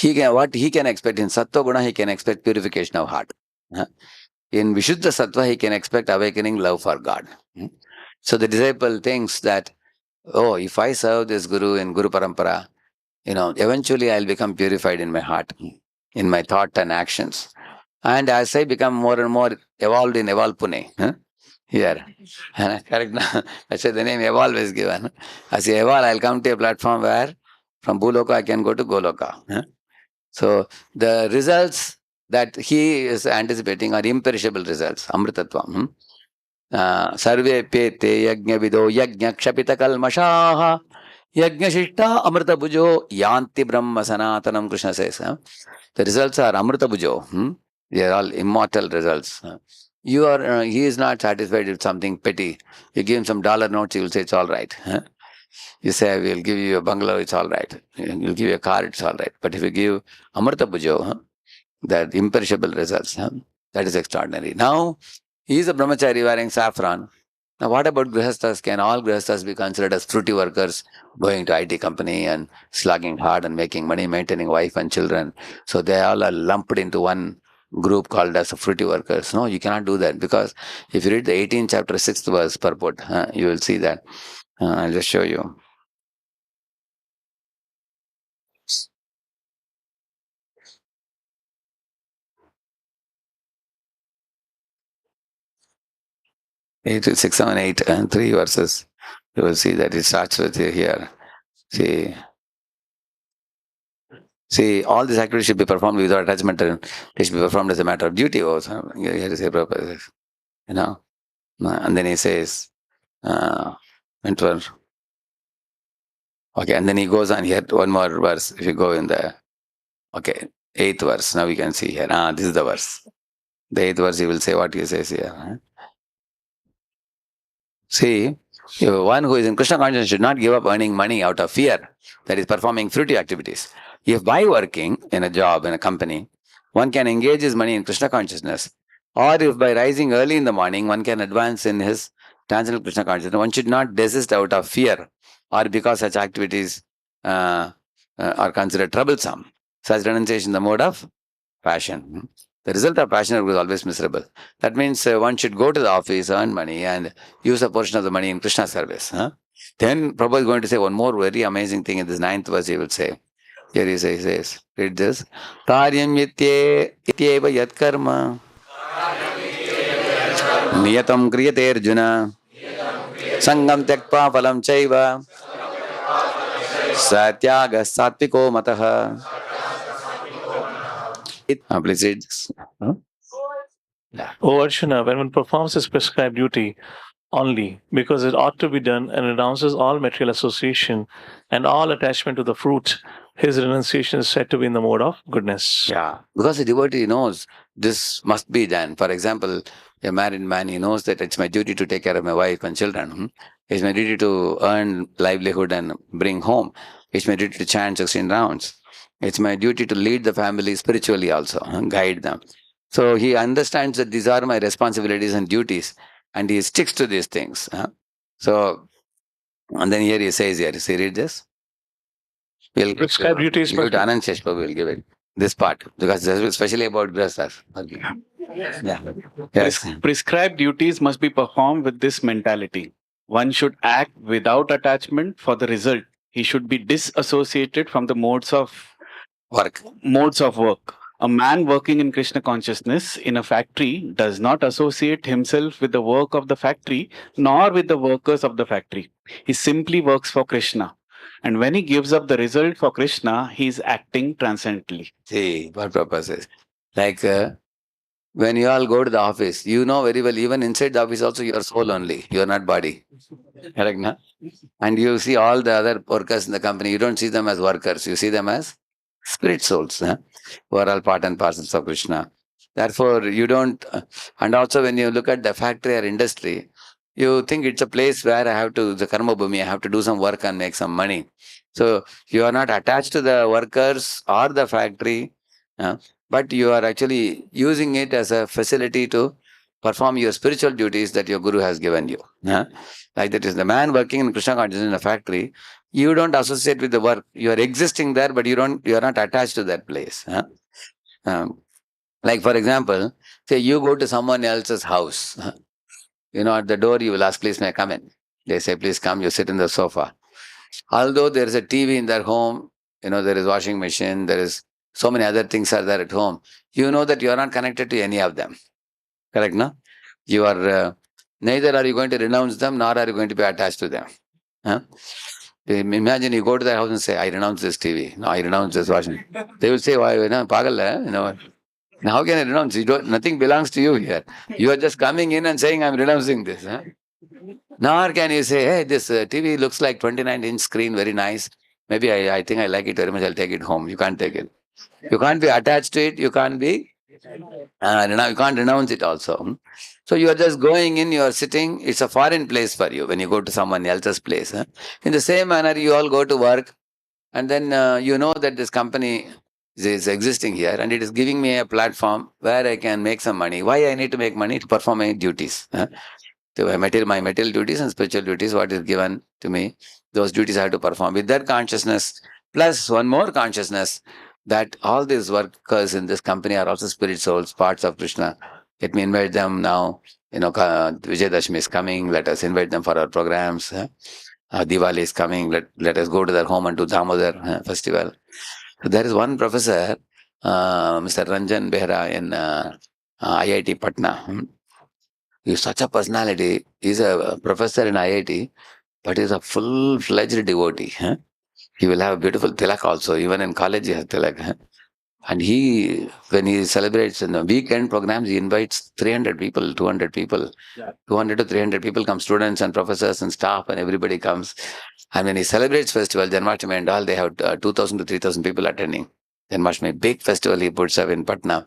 What he can expect in Sattva Guna, he can expect purification of heart. In Vishuddha Sattva, he can expect awakening love for God. So the disciple thinks that, oh, if I serve this Guru in Guru Parampara, eventually I'll become purified in my heart, in my thought and actions. And as I become more and more evolved in Evolve Pune, here, correct now? That's why the name Evolve is given. As I evolve, I'll come to a platform where From Bhuloka, I can go to Goloka. Huh? So the results that he is anticipating are imperishable results, Amritatvam. Sarve pete yajna vido yajna kshapita kalmashaha yajna shishta amrita bhujo yanti brahma sanatanam, Krishna says. The results are amrita bhujo. They are all immortal results. He is not satisfied with something petty. You give him some dollar notes, he will say it's all right. You say, we'll give you a bungalow, it's all right. You'll give you a car, it's all right. But if you give amrita bhujo, that imperishable results, that is extraordinary. Now, he is a brahmachari wearing saffron. Now, what about grihasthas? Can all grihasthas be considered as fruity workers, going to IT company and slugging hard and making money, maintaining wife and children? So they all are lumped into one group called as fruity workers. No, you cannot do that, because if you read the 18th chapter, 6th verse purport, you will see that. I'll just show you. 6, 7, 8, and 3 verses. You will see that it starts with here. See, all these activities should be performed without attachment, and they should be performed as a matter of duty also. Here is a purpose, you know. And then he says, mentor. Okay, and then he goes on here, one more verse. If you go in the, okay, 8th verse, now we can see here. This is the verse. The 8th verse, he will say what he says here. See, one who is in Krishna consciousness should not give up earning money out of fear, that is performing fruity activities. If by working in a job, in a company, one can engage his money in Krishna consciousness, or if by rising early in the morning, one can advance in his transcendental Krishna consciousness, one should not desist out of fear, or because such activities are considered troublesome. Such renunciation is the mode of passion. The result of passion is always miserable. That means one should go to the office, earn money, and use a portion of the money in Krishna service. Then Prabhupada is going to say one more very amazing thing in this 9th verse. He will say, here he says, read this. Karyam ityeva yat karma niyatam kriyate arjuna sangam tyakpa phalam chaiva satyaga satviko mataha. Please read this. Oh, Arjuna, when one performs his prescribed duty only because it ought to be done and renounces all material association and all attachment to the fruit, his renunciation is said to be in the mode of goodness. Yeah, because the devotee knows this must be done. For example, a married man, he knows that it's my duty to take care of my wife and children. It's my duty to earn livelihood and bring home. It's my duty to chant 16 rounds. It's my duty to lead the family spiritually also, guide them. So he understands that these are my responsibilities and duties, and he sticks to these things. So, and then here he says, here, see, read this. We'll Prescribed duties give it to Anand Sheshpa, we'll give it this part, because this is especially about grihasthas. Okay. Yeah. Yes. Prescribed duties must be performed with this mentality. One should act without attachment for the result. He should be disassociated from the modes of Work. work. A man working in Krishna consciousness in a factory does not associate himself with the work of the factory nor with the workers of the factory. He simply works for Krishna. And when he gives up the result for Krishna, he is acting transcendently. See what Prabhupada says. Like when you all go to the office, you know very well, even inside the office also, you are soul only. You are not body. Correct, na? And you see all the other workers in the company, you don't see them as workers. You see them as spirit souls, who are all part and parcels of Krishna. Therefore, you don't, and also when you look at the factory or industry, you think it's a place where I have to, the karma bhumi, I have to do some work and make some money. So you are not attached to the workers or the factory, but you are actually using it as a facility to perform your spiritual duties that your guru has given you. Like that is the man working in Krishna consciousness in a factory. You don't associate with the work. You are existing there, but you are not attached to that place. Like for example, say you go to someone else's house. At the door you will ask, please may I come in? They say, please come, you sit in the sofa. Although there is a TV in their home, there is washing machine, there is so many other things are there at home. You know that you are not connected to any of them. Correct, no? You are, neither are you going to renounce them, nor are you going to be attached to them. Imagine you go to their house and say, I renounce this TV. No, I renounce this washing. They will say, why, pagal hai, Now how can I renounce? Nothing belongs to you here. You are just coming in and saying, I'm renouncing this. Huh? Nor can you say, hey, this TV looks like 29-inch screen, very nice. Maybe I think I like it very much, I'll take it home. You can't take it. You can't be attached to it. You can't be, you can't renounce it also. So you are just going in, you are sitting. It's a foreign place for you when you go to someone else's place. Huh? In the same manner, you all go to work and then you know that this company is existing here and it is giving me a platform where I can make some money. Why I need to make money? To perform my duties. To my material duties and spiritual duties, what is given to me, those duties I have to perform. With that consciousness, plus one more consciousness that all these workers in this company are also spirit souls, parts of Krishna. Let me invite them now. Vijayadashmi is coming. Let us invite them for our programs. Diwali is coming. Let us go to their home and do Damodar festival. So there is one professor, Mr. Ranjan Behra in IIT Patna. He's such a personality. He's a professor in IIT, but he's a full-fledged devotee. He will have a beautiful tilak also. Even in college, he has tilak. And when he celebrates in the weekend programs, he invites 300 people, 200 people. Yeah. 200 to 300 people come, students and professors and staff, and everybody comes. And when he celebrates festival, Janmashtami and all, they have 2,000 to 3,000 people attending. Janmashtami, big festival he puts up in Patna.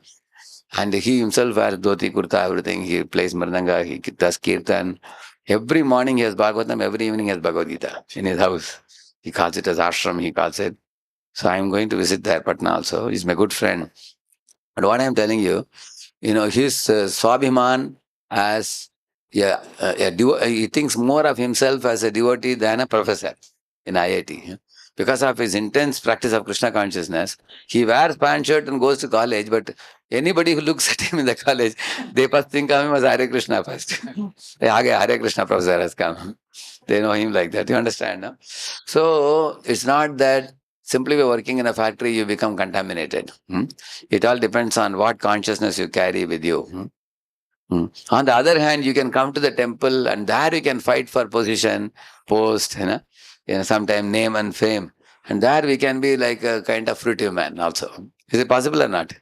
And he himself wears dhoti, kurta, everything. He plays mridanga, he does kirtan. Every morning he has Bhagavatam, every evening he has Bhagavad Gita in his house. He calls it as ashram, he calls it. So I'm going to visit there, Patna also. He's my good friend. But what I'm telling you, his Swabhiman as he thinks more of himself as a devotee than a professor in IIT. Because of his intense practice of Krishna consciousness, he wears pant shirt and goes to college, but anybody who looks at him in the college, they first think of him as Hare Krishna first. Hare Krishna professor has come. They know him like that. You understand? No? So it's not that simply by working in a factory, you become contaminated. It all depends on what consciousness you carry with you. On the other hand, you can come to the temple and there you can fight for position, post, sometimes name and fame. And there we can be like a kind of fruitive man also. Is it possible or not?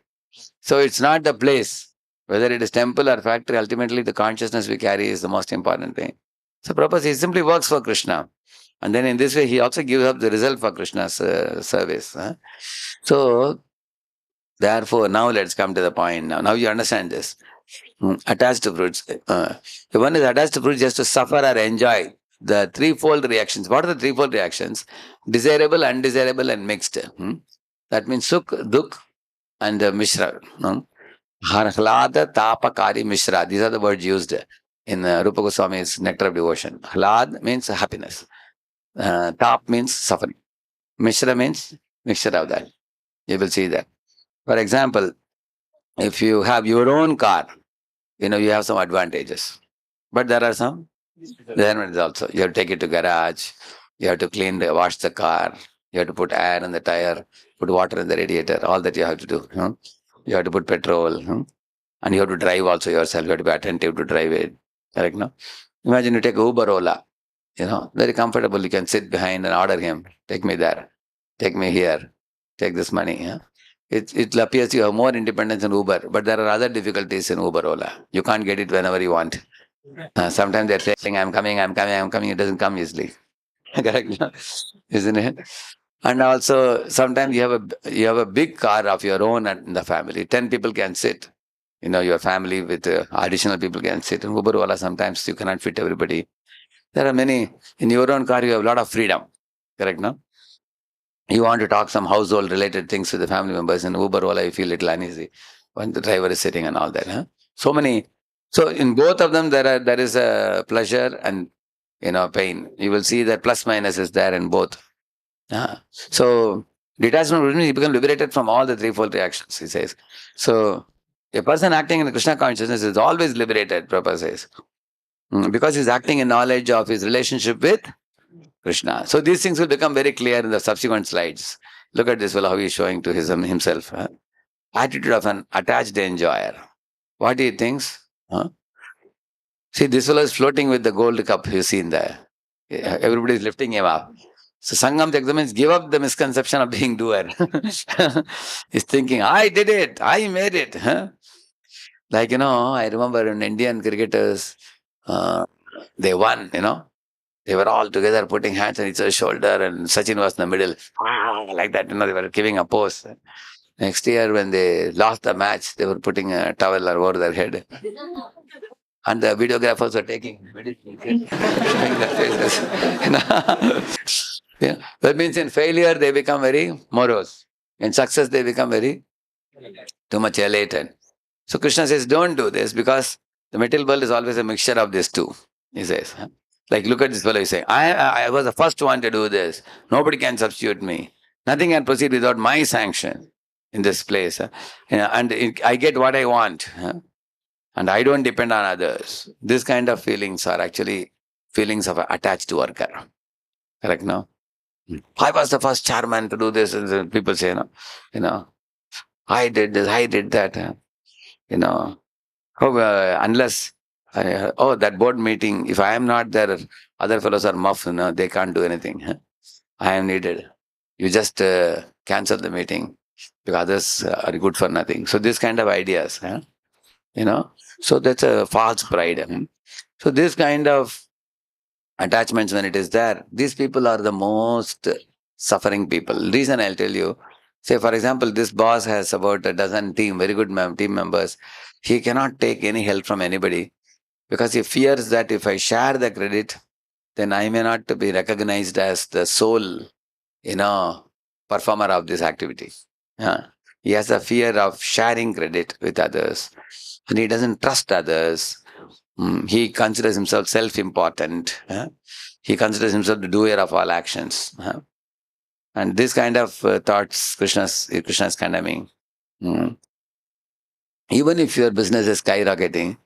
So it's not the place. Whether it is temple or factory, ultimately the consciousness we carry is the most important thing. So Prabhupada, he simply works for Krishna. And then in this way, he also gives up the result for Krishna's service. So, therefore, now let's come to the point. Now you understand this. Attached to fruits. One is attached to fruits just to suffer or enjoy. The threefold reactions. What are the threefold reactions? Desirable, undesirable, and mixed. That means sukh, dukh, and mishra. Hlad, tapa, kari, mishra. These are the words used in Rupa Goswami's Nectar of Devotion. Hlad means happiness. Tap means suffering. Mishra means mixture of that. You will see that. For example, if you have your own car, you have some advantages. But there are some disadvantages also. You have to take it to garage. You have to wash the car. You have to put air in the tire, put water in the radiator. All that you have to do. You have to put petrol. And you have to drive also yourself. You have to be attentive to drive it. Correct, no? Imagine you take Uber, Ola. Very comfortable. You can sit behind and order him. Take me there. Take me here. Take this money. It appears you have more independence in Uber, but there are other difficulties in Uber, Ola. You can't get it whenever you want. Sometimes they're saying, I'm coming. It doesn't come easily. Correct? Isn't it? And also, sometimes you have a big car of your own in the family. 10 people can sit. Your family with additional people can sit. In Uber, Ola, sometimes you cannot fit everybody. There are many. In your own car, you have a lot of freedom. Correct, no? You want to talk some household related things with the family members. In Uber, Ola, you feel a little uneasy when the driver is sitting and all that. So many. So in both of them, there is a pleasure and pain. You will see that plus minus is there in both. So detachment means you become liberated from all the threefold reactions, he says. So a person acting in Krishna consciousness is always liberated, Prabhupada says. Because he's acting in knowledge of his relationship with Krishna. So these things will become very clear in the subsequent slides. Look at this fellow, how he's showing to himself. Attitude of an attached enjoyer. What he thinks? See, this fellow is floating with the gold cup you see in there. Everybody is lifting him up. So Sangam Tyagta means give up the misconception of being doer. He's thinking, I did it, I made it. Huh? Like, I remember in Indian cricketers, uh, they won, They were all together putting hands on each other's shoulder and Sachin was in the middle. Like that, they were giving a pose. Next year when they lost the match, they were putting a towel over their head. And the videographers were taking showing their faces. Yeah. That means in failure they become very morose. In success they become very too much elated. So Krishna says, don't do this because the material world is always a mixture of these two. He says, huh? Like look at this fellow, he's saying, I was the first one to do this. Nobody can substitute me. Nothing can proceed without my sanction in this place. Huh? I get what I want. Huh? And I don't depend on others. This kind of feelings are actually feelings of an attached worker. Correct, no? I was the first chairman to do this, and then people say, I did this, I did that. You know, unless that board meeting, if I am not there, other fellows are muff. They can't do anything. Huh? I am needed. You just cancel the meeting because others are good for nothing. So this kind of ideas, huh? So that's a false pride. So this kind of attachments, when it is there, these people are the most suffering people. Reason I'll tell you. Say, for example, this boss has about a dozen very good team members. He cannot take any help from anybody because he fears that if I share the credit, then I may not be recognized as the sole, performer of this activity. Yeah. He has a fear of sharing credit with others and he doesn't trust others. He considers himself self-important. He considers himself the doer of all actions. And this kind of thoughts, Krishna's condemning. Even if your business is skyrocketing,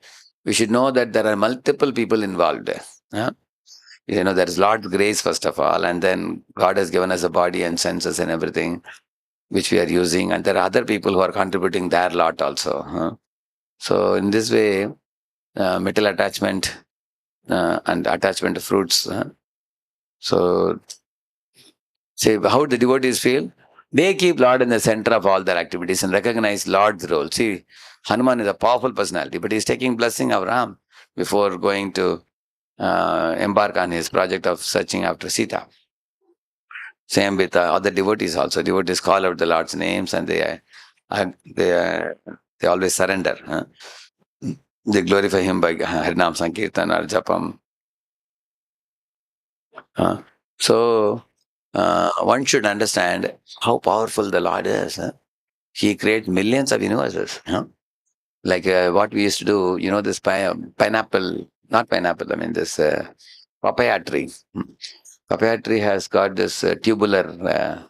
we should know that there are multiple people involved. There is Lord's grace, first of all, and then God has given us a body and senses and everything, which we are using, and there are other people who are contributing their lot also. So in this way, metal attachment and attachment to fruits. So, see how the devotees feel? They keep Lord in the center of all their activities and recognize Lord's role. See, Hanuman is a powerful personality, but he's taking blessing of Ram before going to embark on his project of searching after Sita. Same with other devotees also. Devotees call out the Lord's names and they always surrender. They glorify him by Harinam Sankirtan or Japam. So one should understand how powerful the Lord is. He creates millions of universes. Like what we used to do, this pineapple, not pineapple, I mean this papaya tree. Papaya tree has got this tubular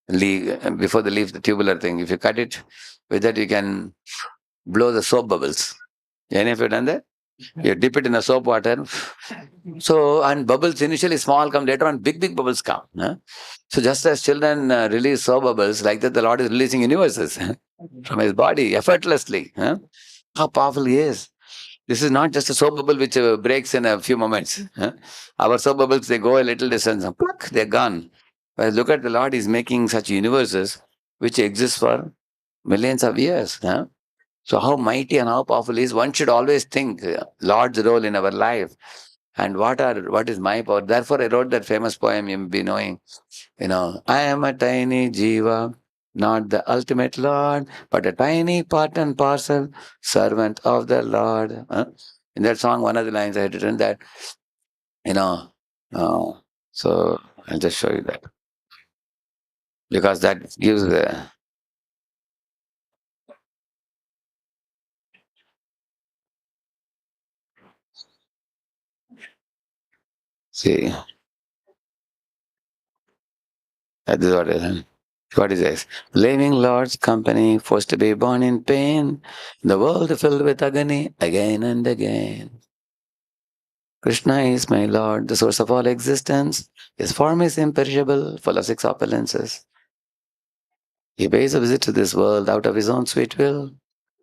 leaf, before the leaf, the tubular thing. If you cut it, with that you can blow the soap bubbles. Any of you done that? You dip it in the soap water. So, and bubbles initially small come, later on big bubbles come. So just as children release soap bubbles, like that the Lord is releasing universes from his body effortlessly. How powerful he is. This is not just a soap bubble which breaks in a few moments. Our soap bubbles, they go a little distance and pluck, they're gone. But look at the Lord, he's making such universes which exist for millions of years. So how mighty and how powerful he is. One should always think Lord's role in our life and what is my power. Therefore I wrote that famous poem you may be knowing. I am a tiny jiva, not the ultimate Lord, but a tiny part and parcel servant of the Lord. In that song, one of the lines I had written that, so I'll just show you that. Because that gives see, that is what it is. What is this? Leaving Lord's company, forced to be born in pain, the world filled with agony again and again. Krishna is my Lord, the source of all existence. His form is imperishable, full of six opulences. He pays a visit to this world out of his own sweet will,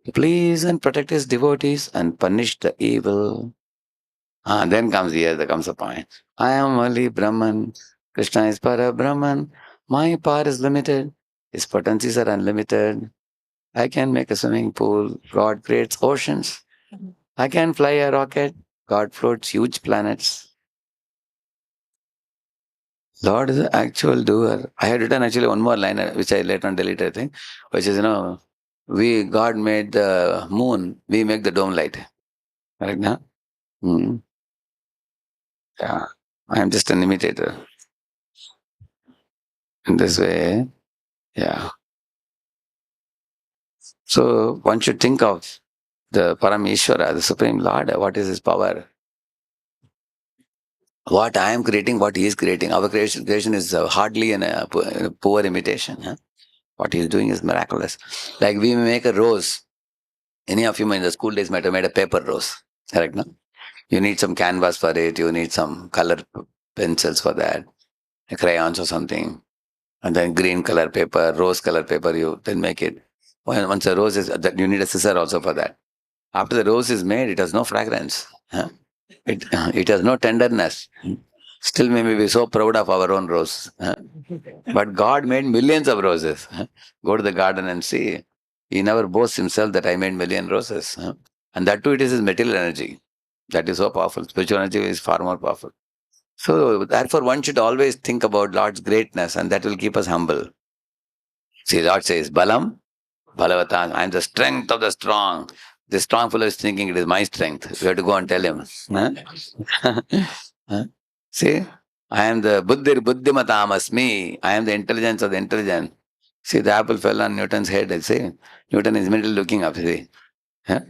to please and protect his devotees and punish the evil. Then comes the point. I am only Brahman, Krishna is Para Brahman. My power is limited. His potencies are unlimited. I can make a swimming pool. God creates oceans. I can fly a rocket. God floats huge planets. Lord is the actual doer. I had written actually one more line, which I later on deleted, I think, which is, God made the moon, we make the dome light. Right now? Mm. Yeah. I am just an imitator. In this way, yeah. So one should think of the Parameshwara, the Supreme Lord. What is his power? What I am creating, what he is creating. Our creation is hardly a poor imitation. Huh? What he is doing is miraculous. Like we make a rose. Any of you in the school days might have made a paper rose. Correct, no? You need some canvas for it. You need some color pencils for that, crayons or something. And then green color paper, rose color paper, you then make it. Once a rose is, that you need a scissor also for that. After the rose is made, it has no fragrance. Huh? It has no tenderness. Still, we may be so proud of our own rose. Huh? But God made millions of roses. Huh? Go to the garden and see. He never boasts himself that I made million roses. Huh? And that too, it is his material energy. That is so powerful. Spiritual energy is far more powerful. So, therefore, one should always think about Lord's greatness, and that will keep us humble. See, Lord says, Balam, Balavatang, I am the strength of the strong. The strong fellow is thinking it is my strength. We have to go and tell him. Huh? Huh? See, I am the Buddhir Buddhimatam Asmi. I am the intelligence of the intelligent. See, the apple fell on Newton's head. I say, Newton is immediately looking up. See, huh?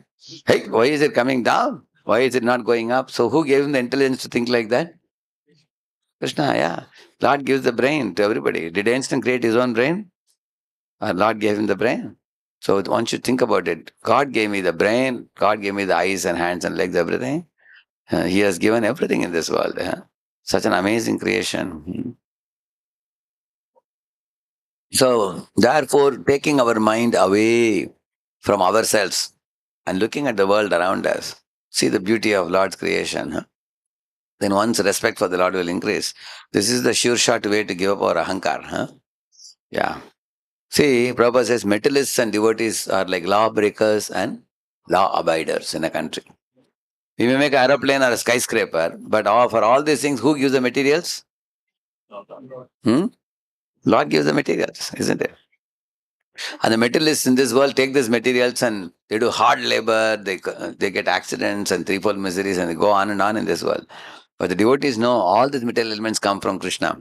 Hey, why is it coming down? Why is it not going up? So, who gave him the intelligence to think like that? Krishna, yeah. Lord gives the brain to everybody. Did Einstein create his own brain? Or Lord gave him the brain? So one should think about it. God gave me the brain. God gave me the eyes and hands and legs, everything. He has given everything in this world. Such an amazing creation. So, therefore, taking our mind away from ourselves and looking at the world around us, see the beauty of Lord's creation. Then one's respect for the Lord will increase. This is the sure shot way to give up our ahankar. Yeah. See, Prabhupada says materialists and devotees are like lawbreakers and law abiders in a country. We may make an aeroplane or a skyscraper, but for all these things, who gives the materials? Lord gives the materials, isn't it? And the materialists in this world take these materials and they do hard labor, they get accidents and threefold miseries and they go on and on in this world. But the devotees know all these material elements come from Krishna.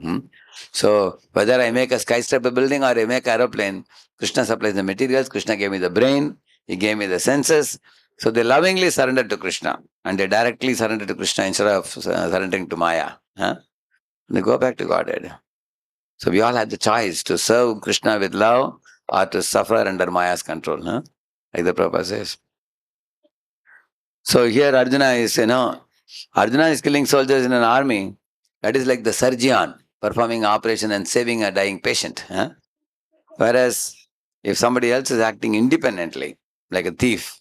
So whether I make a skyscraper building or I make an aeroplane, Krishna supplies the materials, Krishna gave me the brain, he gave me the senses. So they lovingly surrender to Krishna and they directly surrender to Krishna instead of surrendering to Maya. They go back to Godhead. So we all have the choice to serve Krishna with love or to suffer under Maya's control, like the Prabhupada says. So here Arjuna is killing soldiers in an army. That is like the surgeon performing operation and saving a dying patient. Whereas if somebody else is acting independently, like a thief,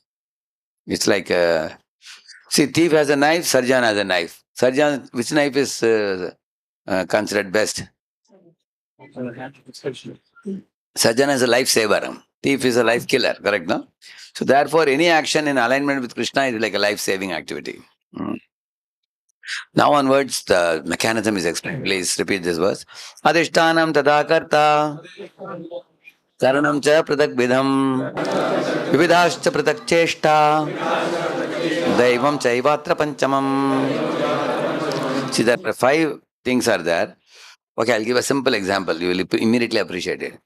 it's like thief has a knife, surgeon has a knife. Surgeon, which knife is considered best? Surgeon is a lifesaver. Thief is a life killer, correct, no? So therefore, any action in alignment with Krishna is like a life-saving activity. Now onwards, the mechanism is explained. Please repeat this verse. Adhishtanam tada karta karanam cha pratak vidham vividhascha pratak cheshta daivam chaivatra panchamam. See, there are 5 things are there. Okay, I'll give a simple example. You will immediately appreciate it.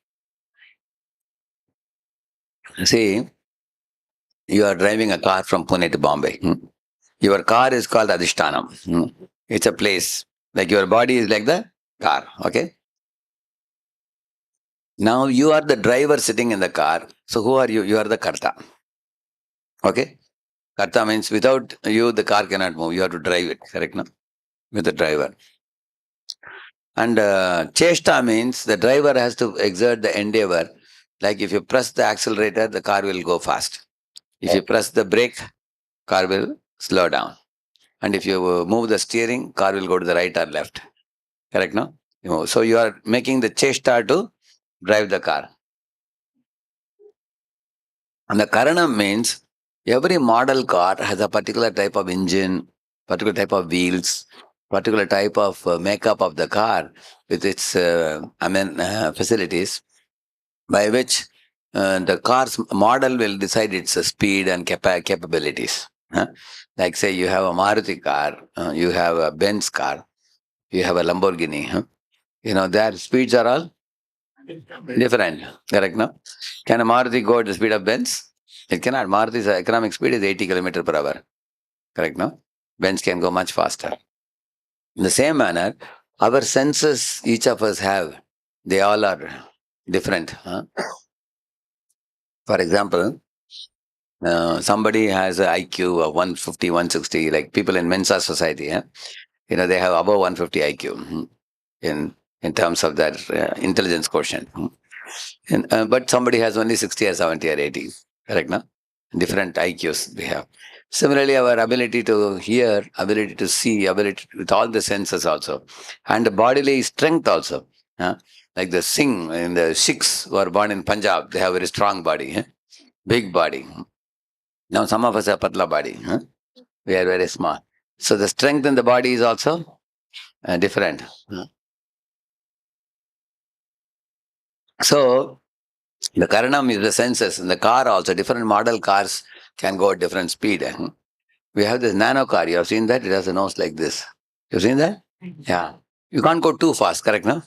See, you are driving a car from Pune to Bombay. Your car is called Adhishtanam. It's a place. Like your body is like the car. Okay. Now you are the driver sitting in the car. So who are you? You are the Karta. Okay. Karta means without you, the car cannot move. You have to drive it. Correct? No? With the driver. And Cheshta means the driver has to exert the endeavor. Like if you press the accelerator, the car will go fast. If you press the brake, car will slow down. And if you move the steering, car will go to the right or left. Correct, no? So you are making the chesta to drive the car. And the Karanam means every model car has a particular type of engine, particular type of wheels, particular type of makeup of the car with its facilities, by which the car's model will decide its speed and capabilities. Huh? Like say you have a Maruti car, you have a Benz car, you have a Lamborghini. Huh? Their speeds are all different. Correct, no? Can a Maruti go at the speed of Benz? It cannot. Maruti's economic speed is 80 kilometer per hour. Correct, no? Benz can go much faster. In the same manner, our senses, each of us have, they all are different. Huh? For example, somebody has an IQ of 150, 160, like people in Mensa society. They have above 150 IQ in terms of their intelligence quotient. But somebody has only 60 or 70 or 80. Correct, no? Different IQs they have. Similarly, our ability to hear, ability to see, ability with all the senses also, and the bodily strength also. Like the Singh and the Sikhs who are born in Punjab, they have a very strong body, big body. Now some of us have patla body. We are very small. So the strength in the body is also different. So the Karanam is the senses. In the car also, different model cars can go at different speed. We have this nano car. You have seen that? It has a nose like this. You've seen that? Yeah. You can't go too fast, correct, no?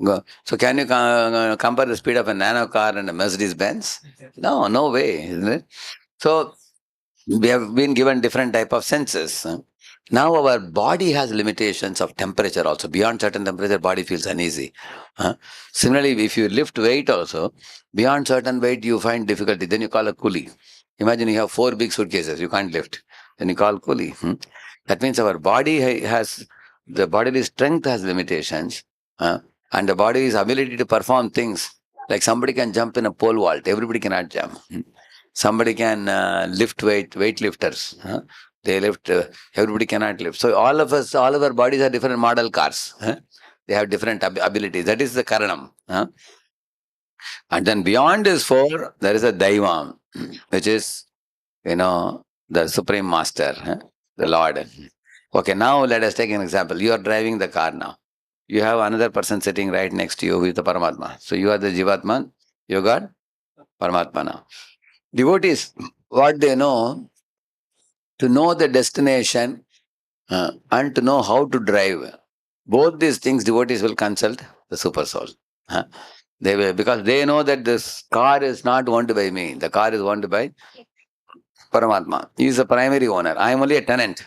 Go. So can you compare the speed of a nano car and a Mercedes Benz? No, no way, isn't it? So we have been given different type of senses. Now our body has limitations of temperature also. Beyond certain temperature, body feels uneasy. Similarly, if you lift weight also, beyond certain weight, you find difficulty. Then you call a coolie. Imagine you have 4 big suitcases, you can't lift. Then you call coolie. That means our body has, the bodily strength has limitations. And the body's ability to perform things. Like somebody can jump in a pole vault, everybody cannot jump. Somebody can lift weightlifters. They lift, everybody cannot lift. So all of us, all of our bodies are different model cars. They have different abilities. That is the Karanam. And then beyond this 4, there is a Daivam, which is, the Supreme Master, the Lord. Okay, now let us take an example. You are driving the car now. You have another person sitting right next to you who is the Paramatma. So you are the Jivatman, you got Paramatma now. Devotees, what they know, to know the destination and to know how to drive. Both these things, devotees will consult the super soul. They will, because they know that this car is not owned by me. The car is owned by Paramatma. He is the primary owner. I am only a tenant.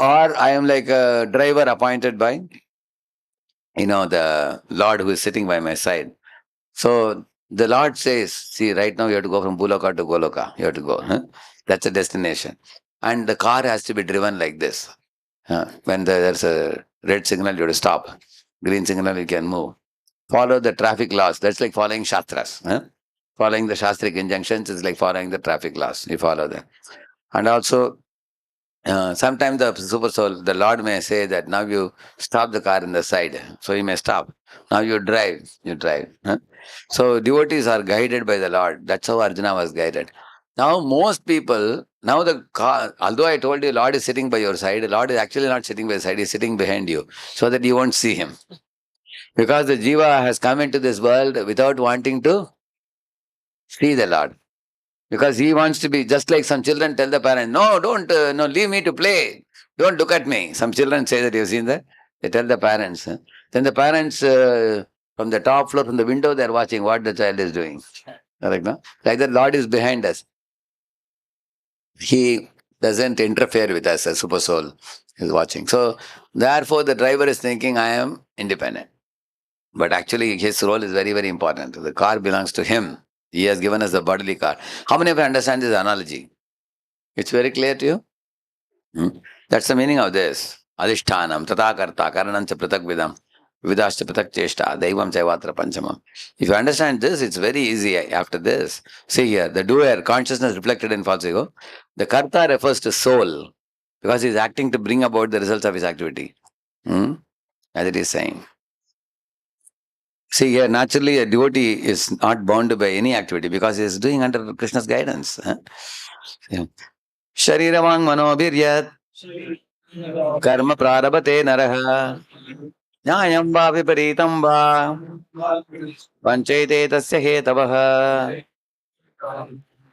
Or I am like a driver appointed by, the Lord who is sitting by my side. So the Lord says, see, right now you have to go from Buloka to Goloka. You have to go. That's a destination. And the car has to be driven like this. When there's a red signal, you have to stop. Green signal, you can move. Follow the traffic laws. That's like following Shastras. Following the Shastric injunctions is like following the traffic laws. You follow them. And also, sometimes the super soul, the Lord may say that now you stop the car in the side. So you may stop. Now you drive. So devotees are guided by the Lord. That's how Arjuna was guided. Now most people, now the car, although I told you Lord is sitting by your side, the Lord is actually not sitting by your side, he's sitting behind you so that you won't see him. Because the Jiva has come into this world without wanting to see the Lord. Because he wants to be just like some children tell the parent, no, don't, no, leave me to play. Don't look at me. Some children say that, you've seen that? They tell the parents. Then the parents, from the top floor, from the window, they're watching what the child is doing. Correct, no? Like the Lord is behind us. He doesn't interfere with us, a super soul is watching. So, therefore, the driver is thinking, I am independent. But actually, his role is very, very important. The car belongs to him. He has given us the bodily car. How many of you understand this analogy? It's very clear to you? That's the meaning of this. Adhishthanam, tatakarta, karanancha pratak vidam, vividashcha pratak cheshta, daivam chaivatra panchamam. If you understand this, it's very easy after this. See here, the doer, consciousness reflected in false ego. The karta refers to soul because he is acting to bring about the results of his activity. as it is saying. See, here naturally a devotee is not bound by any activity because he is doing under Krishna's guidance. Yeah. Shariravang manobhiryat karma prarabhate naraha nyayam va viparitam va panchayate tasya hetavah.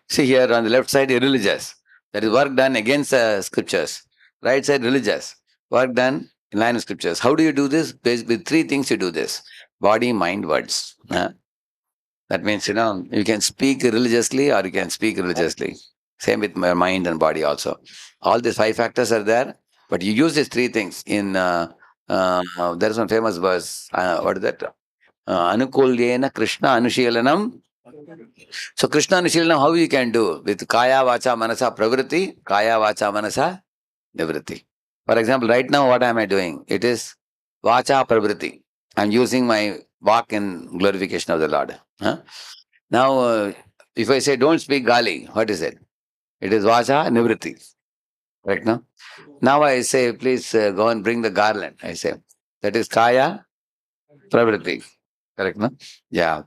See here on the left side, religious. That is work done against scriptures. Right side, religious. Work done in line with scriptures. How do you do this? With three things you do this. Body, mind, words. That means, you can speak religiously or you can speak religiously. Same with my mind and body also. All these five factors are there, but you use these three things. There is one famous verse. What is that? Anukulyena Krishna Anushilanam. So Krishna Anushilanam, how you can do? With Kaya Vacha Manasa Pravritti, Kaya Vacha Manasa Nivritti. For example, right now what am I doing? It is Vacha Pravritti. I'm using my walk in glorification of the Lord. Now, if I say don't speak Gali, what is it? It is Vacha Nivritti. Right now? Now I say, please go and bring the garland. I say, that is Kaya Pravritti. Correct, no? Yeah.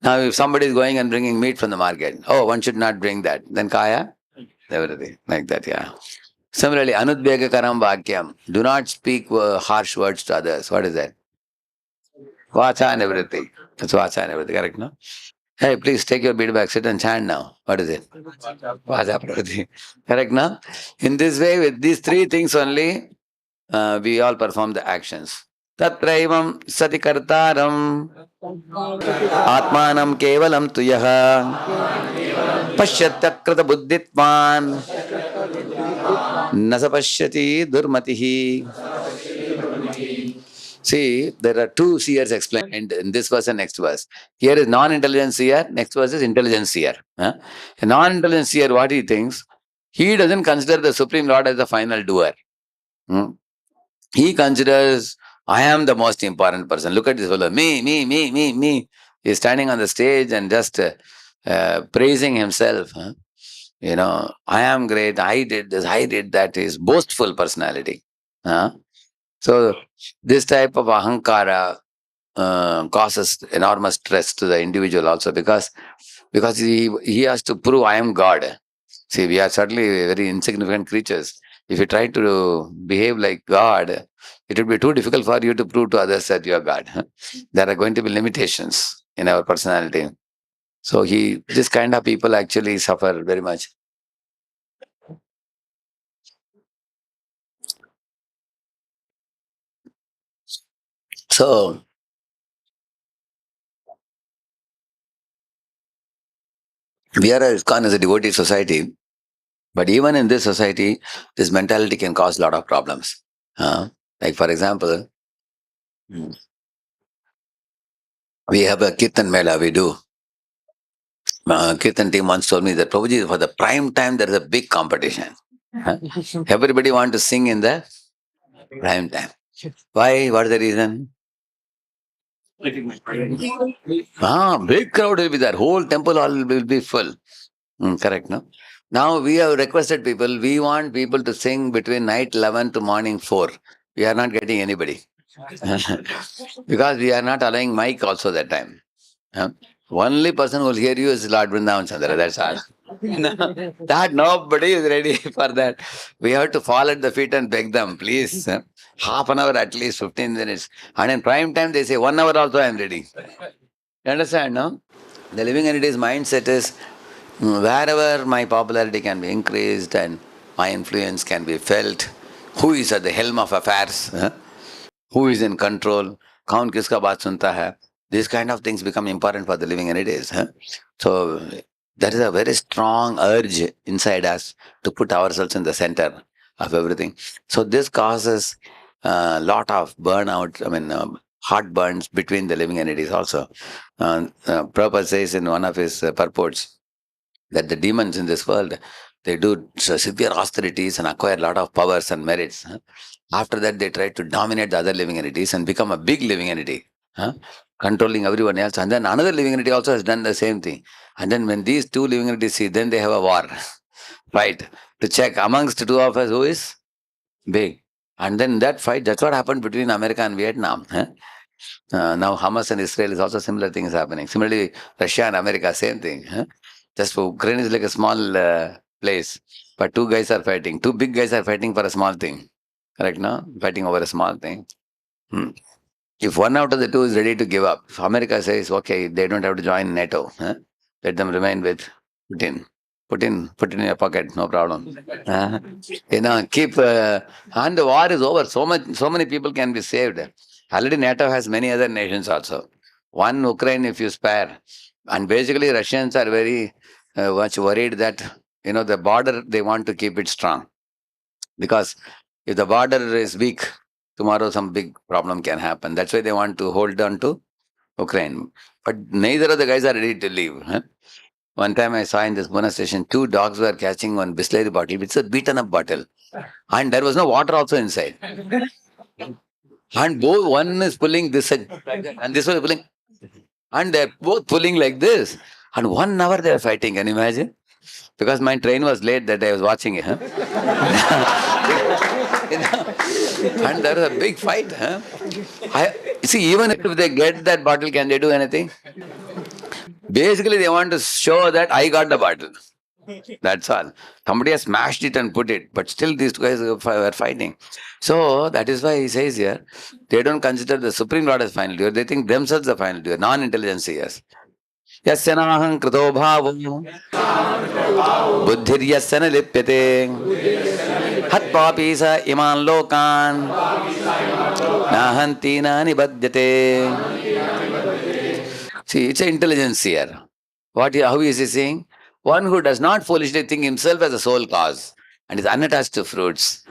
Now, if somebody is going and bringing meat from the market, oh, one should not bring that. Then Kaya Nivritti. Like that, yeah. Similarly, Anudbega Karam Vakyam. Do not speak harsh words to others. What is that? Vacha and everything. That's Vacha and everything, correct, no? Hey, please take your bead back, sit and chant now. What is it? Vacha Pravritti. Correct, no? In this way, with these three things only, we all perform the actions. Tatraivam sati kartaram atmanam kevalam tuyaha pashyatyakrita buddhitman nasa pashyati durmatihi. See, there are two seers explained in this verse and next verse. Here is non-intelligent seer, next verse is intelligent seer. A non-intelligent seer, what he thinks? He doesn't consider the Supreme Lord as the final doer. Hmm? He considers, I am the most important person. Look at this fellow, me. He is standing on the stage and just praising himself. I am great, I did this, I did that. Is boastful personality. So this type of ahankara causes enormous stress to the individual also because he has to prove I am God. See, we are certainly very insignificant creatures. If you try to behave like God, it would be too difficult for you to prove to others that you are God. There are going to be limitations in our personality. So this kind of people actually suffer very much. So we are ISKCON as a devotee society, but even in this society, this mentality can cause a lot of problems. Like for example, we have a Kirtan Mela, we do. Kirtan team once told me that Prabhuji, for the prime time, there is a big competition. Everybody want to sing in the prime time. Why? What is the reason? Big crowd will be there. Whole temple hall will be full. Correct, no? Now we have requested people, we want people to sing between night 11 to morning 4. We are not getting anybody. Because we are not allowing mic also that time. Only person who will hear you is Lord Vrindavan Chandra, that's all. That nobody is ready for that. We have to fall at the feet and beg them, please. Half an hour at least, 15 minutes. And in prime time, they say 1 hour also I am ready. You understand, no? The living entity's mindset is wherever my popularity can be increased and my influence can be felt, who is at the helm of affairs, who is in control, kaun kiska baat sunta hai, these kind of things become important for the living entities. So there is a very strong urge inside us to put ourselves in the center of everything. So this causes a lot of burnout, heartburns between the living entities also. Prabhupada says in one of his purports that the demons in this world, they do severe austerities and acquire a lot of powers and merits. After that, they try to dominate the other living entities and become a big living entity, controlling everyone else. And then another living entity also has done the same thing. And then when these two living entities see, then they have a war, right? To check amongst the two of us who is big. And then that fight, that's what happened between America and Vietnam. Now Hamas and Israel is also similar things happening. Similarly, Russia and America, same thing. Just for Ukraine is like a small place, but two guys are fighting. Two big guys are fighting for a small thing. Correct, no? Fighting over a small thing. Hmm. If one out of the two is ready to give up, if America says, okay, they don't have to join NATO, let them remain with Putin. Putin, put it in your pocket, no problem. Uh, keep, and the war is over. So many people can be saved. Already NATO has many other nations also. One Ukraine, if you spare. And basically, Russians are very much worried that, the border, they want to keep it strong. Because if the border is weak, tomorrow some big problem can happen. That's why they want to hold on to Ukraine. But neither of the guys are ready to leave. One time I saw in this bonus station, two dogs were catching one Bisleri bottle. It's a beaten up bottle. And there was no water also inside. And both, one is pulling this side, and this one is pulling. And they're both pulling like this. And 1 hour they're fighting. Can you imagine? Because my train was late that I was watching it. And there was a big fight. See, even if they get that bottle, can they do anything? Basically, they want to show that I got the bottle. That's all. Somebody has smashed it and put it, but still these two guys were fighting. So that is why he says here, they don't consider the Supreme Lord as final doer. They think themselves the final doer, non-intelligenceers. Yasyanaham krito bhavo buddhir yasyana lipyate hatpapi sa iman lokan nahanti na nibadyate. See, it's an intelligence here. How is he saying? One who does not foolishly think himself as a sole cause and is unattached to fruits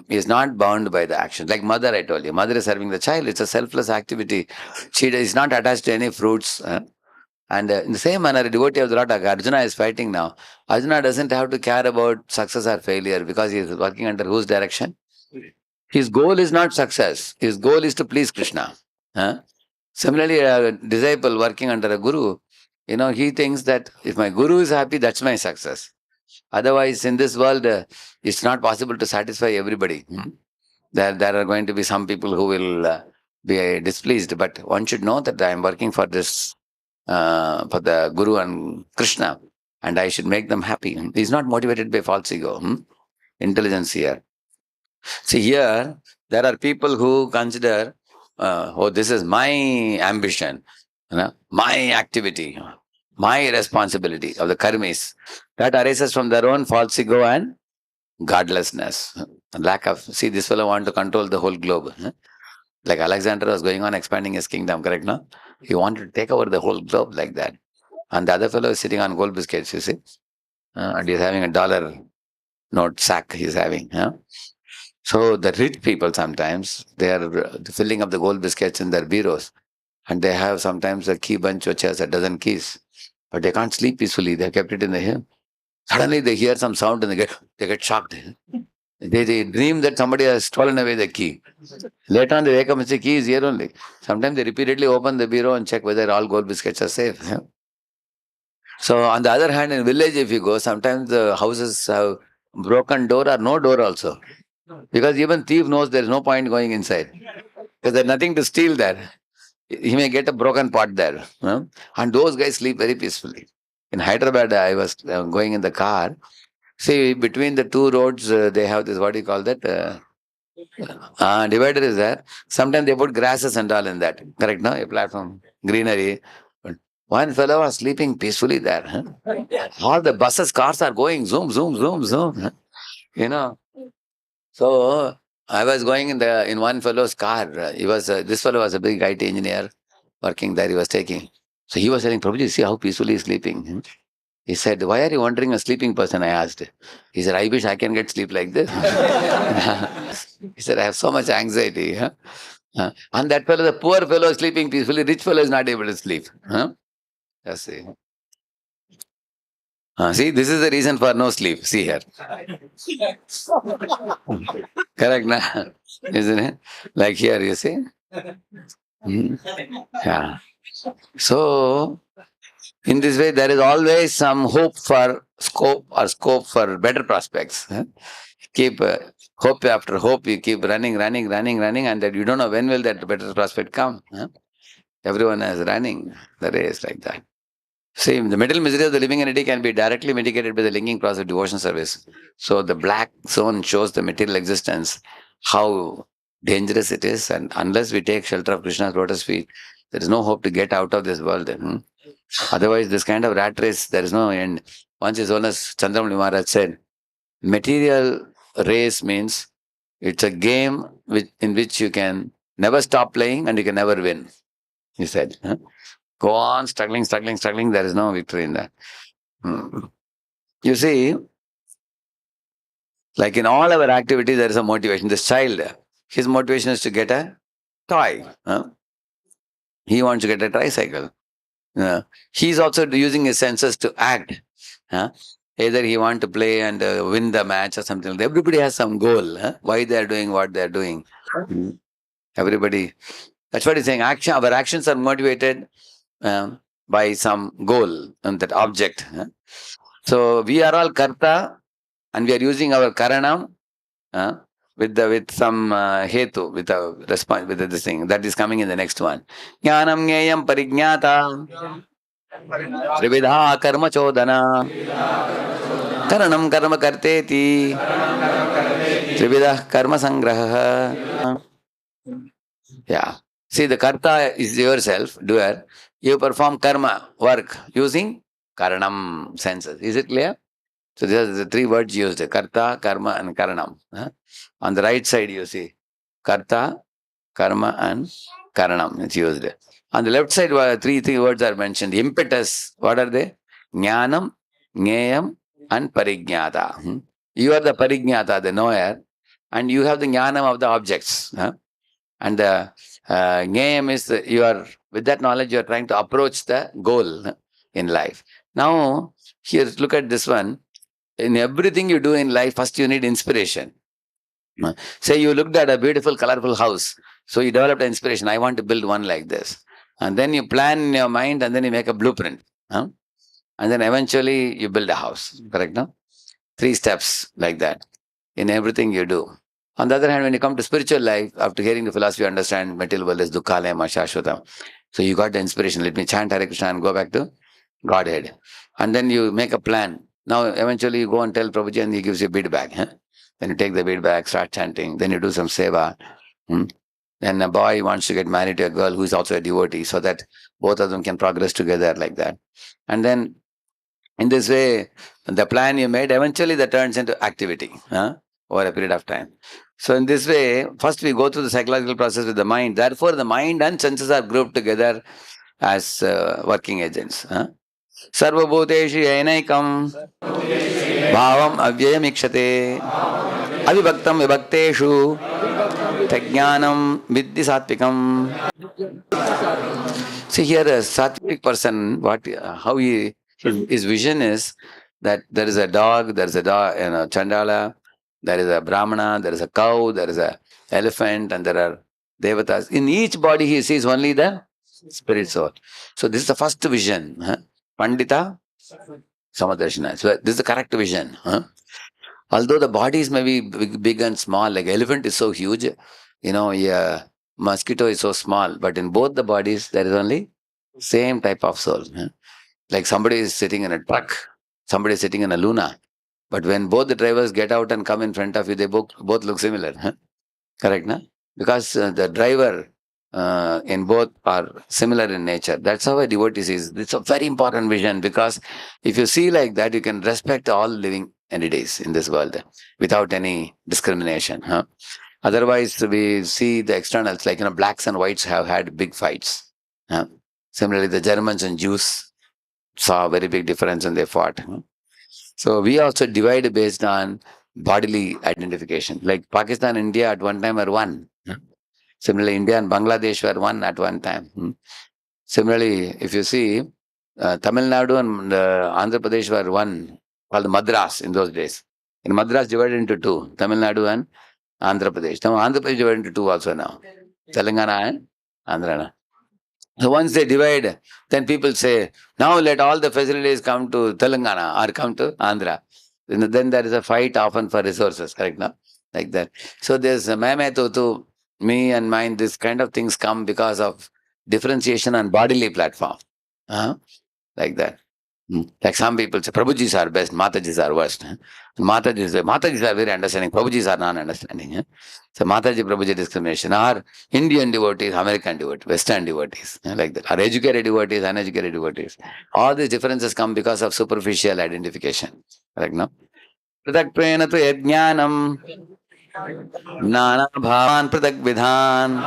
is not bound by the action. Like mother, I told you, mother is serving the child. It's a selfless activity. She is not attached to any fruits. And in the same manner, a devotee of the Lord, Arjuna is fighting now. Arjuna doesn't have to care about success or failure because he is working under whose direction? His goal is not success. His goal is to please Krishna. Similarly, a disciple working under a guru, he thinks that if my guru is happy, that's my success. Otherwise, in this world, it's not possible to satisfy everybody. There are going to be some people who will be displeased, but one should know that I am working for this, for the guru and Krishna, and I should make them happy. He's not motivated by false ego. Intelligence here. See, here, there are people who consider, this is my ambition, my activity, my responsibility of the karmis. That arises from their own false ego and godlessness. Lack of, see, this fellow want to control the whole globe. Like Alexander was going on expanding his kingdom, correct, no? He wanted to take over the whole globe like that. And the other fellow is sitting on gold biscuits, you see. And he's having a dollar note sack he's having. So the rich people sometimes, they are filling up the gold biscuits in their bureaus. And they have sometimes a key bunch which has a dozen keys. But they can't sleep peacefully. They kept it in the hill. Suddenly they hear some sound and they get shocked. They dream that somebody has stolen away the key. Later on they wake up and say, key is here only. Sometimes they repeatedly open the bureau and check whether all gold biscuits are safe. So on the other hand, in village if you go, sometimes the houses have broken door or no door also. Because even thief knows there is no point going inside. Because there's nothing to steal there. He may get a broken pot there. And those guys sleep very peacefully. In Hyderabad, I was going in the car. See, between the two roads, they have this, what do you call that? Divider is there. Sometimes they put grasses and all in that. Correct, no? A platform, greenery. But one fellow was sleeping peacefully there. All the buses, cars are going zoom, zoom, zoom, zoom. So I was going in one fellow's car. This fellow was a big IT engineer working there. He was taking. So he was saying, Prabhuji, see how peacefully he's sleeping. He said, why are you wondering a sleeping person? I asked. He said, I wish I can get sleep like this. He said, I have so much anxiety. And that fellow, the poor fellow is sleeping peacefully. Rich fellow is not able to sleep. Just see. See, this is the reason for no sleep. See here. Correct, na? Isn't it? Like here, you see? Yeah. So, in this way, there is always some hope for scope for better prospects. keep hope after hope, you keep running, and that you don't know when will that better prospect come. Everyone is running the race like that. See, the mental misery of the living entity can be directly mitigated by the linking process of devotion service. So the black zone shows the material existence, how dangerous it is, and unless we take shelter of Krishna's lotus feet, there is no hope to get out of this world. Otherwise, this kind of rat race, there is no end. Once his Holiness Chandramani Maharaj said, material race means it's a game in which you can never stop playing and you can never win, he said. Go on struggling, there is no victory in that. You see, like in all our activities, there is a motivation. This child, his motivation is to get a toy. He wants to get a tricycle. He's also using his senses to act. Either he wants to play and win the match or something like that. Everybody has some goal. Why they are doing what they are doing. Everybody. That's what he's saying. Our actions are motivated by some goal and that object. So we are all karta and we are using our karanam with some hetu, with a response, with this thing that is coming in the next one. Jnanam gneyam parijnata trividha karma chodana karanam karma karteti trividha karma sangraha. Yeah. See, the karta is yourself, doer. You perform karma, work, using karanam senses. Is it clear? So these are the three words used, karta, karma and karanam. On the right side you see karta, karma and karanam is used. On the left side three words are mentioned. Impetus, what are they? Jnanam, gneyam and parijnata. You are the parijnata, the knower, and you have the jnanam of the objects. And the gneyam is you are, with that knowledge you are trying to approach the goal in life. Now, here look at this one. In everything you do in life, first you need inspiration. Say you looked at a beautiful, colorful house. So you developed inspiration. I want to build one like this. And then you plan in your mind and then you make a blueprint. And then eventually you build a house. Correct, no? 3 steps like that in everything you do. On the other hand, when you come to spiritual life, after hearing the philosophy, you understand material world is dukkhalaya shashvatam. So you got the inspiration. Let me chant Hare Krishna and go back to Godhead. And then you make a plan. Now, eventually you go and tell Prabhuji and he gives you a bead bag. Then you take the bead bag, start chanting. Then you do some seva. Then a boy wants to get married to a girl who is also a devotee so that both of them can progress together like that. And then in this way, the plan you made, eventually that turns into activity over a period of time. So in this way, first we go through the psychological process with the mind. Therefore, the mind and senses are grouped together as working agents. Sarva bhuteshi enaikam bhavam avyayam ikshate avibhaktam vibhakteshu tajnanam vidhi satvikam. See here, a sattvic person, his vision is that there is a dog, chandala, there is a brahmana, there is a cow, there is a elephant, and there are devatas. In each body, he sees only the spirit soul. So this is the first vision. Pandita Samadarshana. So this is the correct vision. Although the bodies may be big and small, like elephant is so huge, mosquito is so small, but in both the bodies, there is only same type of soul. Like somebody is sitting in a truck, somebody is sitting in a Luna. But when both the drivers get out and come in front of you, they both look similar. Correct, na? Because the driver in both are similar in nature. That's how a devotee sees. It's a very important vision because if you see like that, you can respect all living entities in this world without any discrimination. Otherwise, we see the externals, like blacks and whites have had big fights. Similarly, the Germans and Jews saw a very big difference and they fought. So we also divide based on bodily identification. Like Pakistan and India at one time were one. Similarly, India and Bangladesh were one at one time. Similarly, if you see, Tamil Nadu and Andhra Pradesh were one, called Madras in those days. In Madras divided into 2, Tamil Nadu and Andhra Pradesh. Now Andhra Pradesh divided into 2 also now. Telangana and Andhra. So once they divide, then people say, now let all the facilities come to Telangana or come to Andhra. Then there is a fight often for resources, correct? No? Like that. So there's a meme to me and mine, this kind of things come because of differentiation on bodily platform. Uh-huh. Like that. Like some people say, Prabhujis are best, Matajis are worst. Matajis are very understanding, Prabhujis are non-understanding. So Mataji, Prabhuji discrimination are Indian devotees, American devotees, Western devotees, like that. Are educated devotees, uneducated devotees. All these differences come because of superficial identification. Correct, no? Pratak prena tu yajnanam nana bhavan pratak vidhan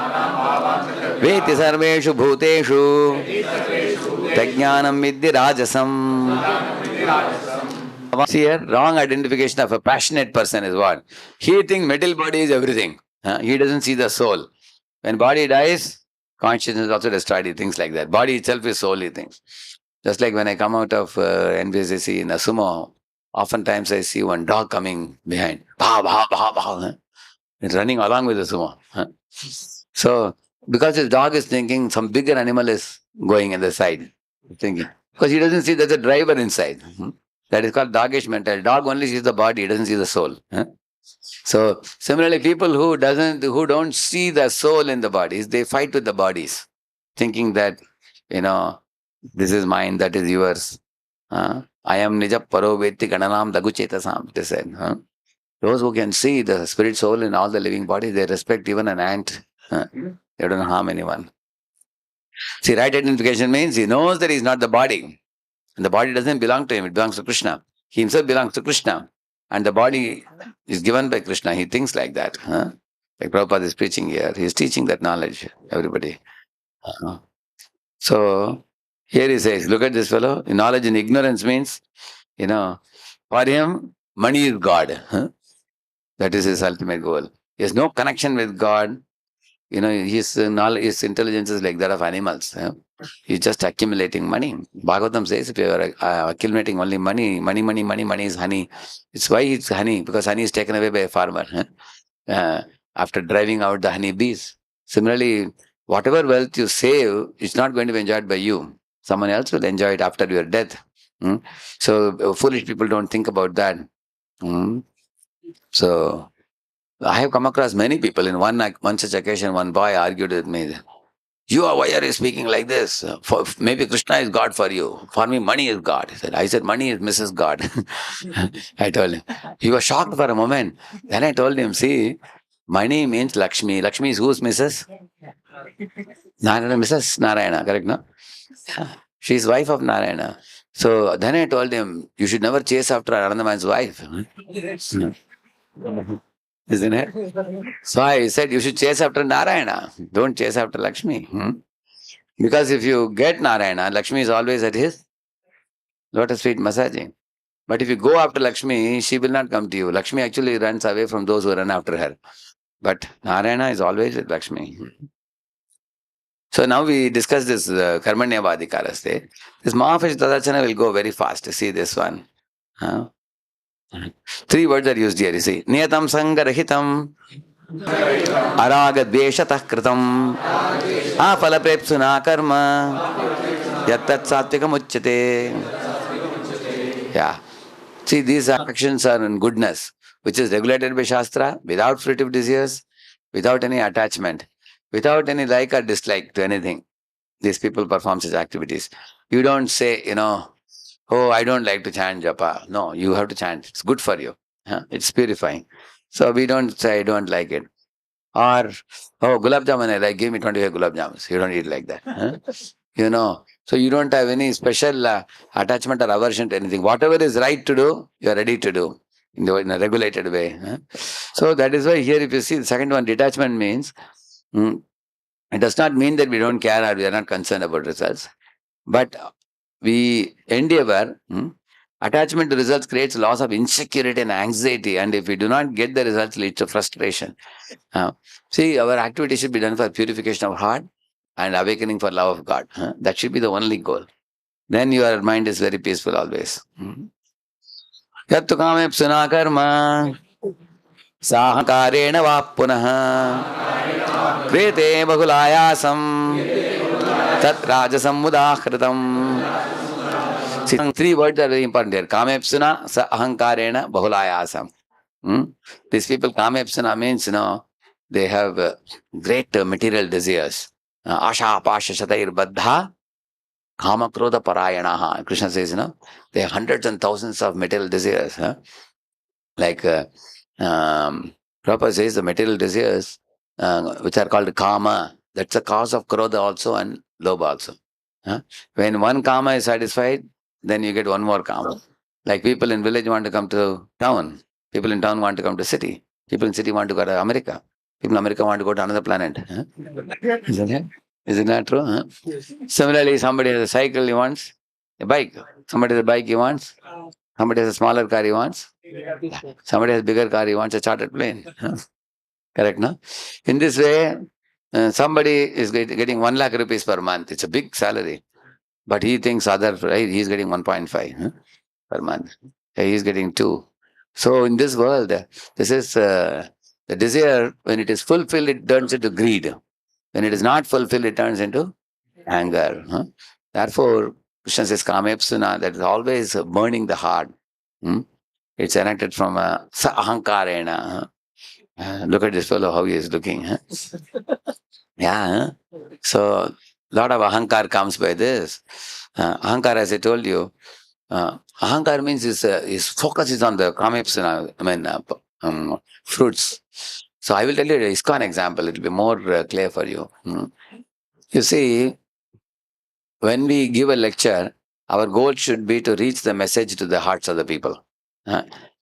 veti sarveshu bhuteshu tajnanam vidya rajasam. See here, wrong identification of a passionate person is what? He thinks metal body is everything. He doesn't see the soul. When body dies, consciousness is also destroyed. He thinks like that. Body itself is soul, he thinks. Just like when I come out of NBCC in a sumo, oftentimes I see one dog coming behind. Bha, bha, bha, bha. It's running along with the sumo. So, because his dog is thinking some bigger animal is going in the side. Thinking. Because he doesn't see there's a driver inside. That is called doggish mentality. Dog only sees the body, he doesn't see the soul. So similarly, people who don't see the soul in the bodies, they fight with the bodies, thinking that, this is mine, that is yours. I am nija paro veti gananam dagu chetasam, they said. Those who can see the spirit soul in all the living bodies, they respect even an ant. They don't harm anyone. See, right identification means he knows that he is not the body. And the body doesn't belong to him, it belongs to Krishna. He himself belongs to Krishna. And the body is given by Krishna. He thinks like that. Like Prabhupada is preaching here. He is teaching that knowledge, everybody. So, here he says, look at this fellow. Knowledge in ignorance means, for him, money is God. That is his ultimate goal. He has no connection with God. His knowledge, his intelligence is like that of animals. He's just accumulating money. Bhagavatam says if you are accumulating only money is honey. It's why it's honey, because honey is taken away by a farmer after driving out the honey bees. Similarly, whatever wealth you save is not going to be enjoyed by you. Someone else will enjoy it after your death. So foolish people don't think about that. So I have come across many people. In one such occasion, one boy argued with me. Why are you speaking like this? Maybe Krishna is God for you. For me, money is God. I said, money is Mrs. God. I told him. He was shocked for a moment. Then I told him, see, money means Lakshmi. Lakshmi is whose Mrs.? Narayana, Mrs. Narayana, correct, no? Yeah. She is wife of Narayana. So then I told him, you should never chase after another man's wife. Isn't it? So I said, you should chase after Narayana. Don't chase after Lakshmi. Because if you get Narayana, Lakshmi is always at his lotus feet massaging. But if you go after Lakshmi, she will not come to you. Lakshmi actually runs away from those who run after her. But Narayana is always with Lakshmi. So now we discuss this Karmanyavadi Karaste. This Mahafish Tadachana will go very fast. See this one. 3 words are used here. You see, Niyatam Sangarahitam Araga Dveshatah Kritam Afala Prepsuna Karma Yattat Satvikam Uchyate. Yeah. See, these actions are in goodness, which is regulated by Shastra, without fruitive desires, without any attachment, without any like or dislike to anything. These people perform such activities. You don't say, oh, I don't like to chant japa. No, you have to chant. It's good for you. It's purifying. So we don't say, I don't like it. Or, oh, gulab jamun I like, give me 25 gulab jamuns. You don't eat like that. So you don't have any special attachment or aversion to anything. Whatever is right to do, you are ready to do in a regulated way. So that is why here, if you see the second one, detachment means, it does not mean that we don't care or we are not concerned about results. But we endeavor, attachment to results creates loss of insecurity and anxiety. And if we do not get the results, leads to frustration. See, our activity should be done for purification of heart and awakening for love of God. That should be the only goal. Then your mind is very peaceful always. Yattu kame psuna karma sahakarena va punaha krete bahulayasam tat rajasam mudahritam. See, three words are very important here. Kamepsuna, sa ahankarena, bahulayasam. These people, kamepsuna means, they have great material desires. Asha, pasha, shatair, baddha, kama, krodha, parayanaha. Krishna says, they have hundreds and thousands of material desires. Like, Prabhupada says the material desires, which are called kama, that's the cause of krodha also and lobha also. When one kama is satisfied, then you get one more kama. Like people in village want to come to town. People in town want to come to city. People in city want to go to America. People in America want to go to another planet. Isn't it? Isn't that true? Similarly, somebody has a cycle he wants, a bike. Somebody has a bike he wants. Somebody has a smaller car he wants. Somebody has a bigger car he wants, a chartered plane. Correct, no? In this way, somebody is getting 1 lakh rupees per month. It's a big salary. But he thinks right, he's getting 1.5 per month. He's getting 2. So in this world, this is the desire, when it is fulfilled, it turns into greed. When it is not fulfilled, it turns into anger. Therefore, Krishna says, Kamepsuna, that is always burning the heart. It's enacted from sa ahankarena. Look at this fellow, how he is looking. Yeah. So, lot of ahankar comes by this. Ahankar, as I told you, ahankar means his focus is on the kamepsuna, fruits. So, I will tell you an ISKCON example. It will be more clear for you. You see, when we give a lecture, our goal should be to reach the message to the hearts of the people.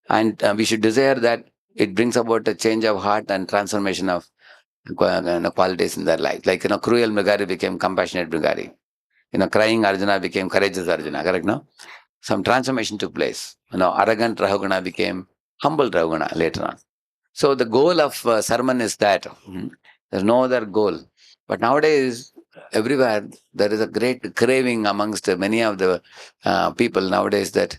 And we should desire that it brings about a change of heart and transformation of qualities in their life. Like, cruel Mrigari became compassionate Mrigari. Crying Arjuna became courageous Arjuna, correct, no? Some transformation took place. Arrogant Rahugana became humble Rahugana later on. So the goal of sermon is that. There's no other goal. But nowadays, everywhere, there is a great craving amongst many of the people nowadays that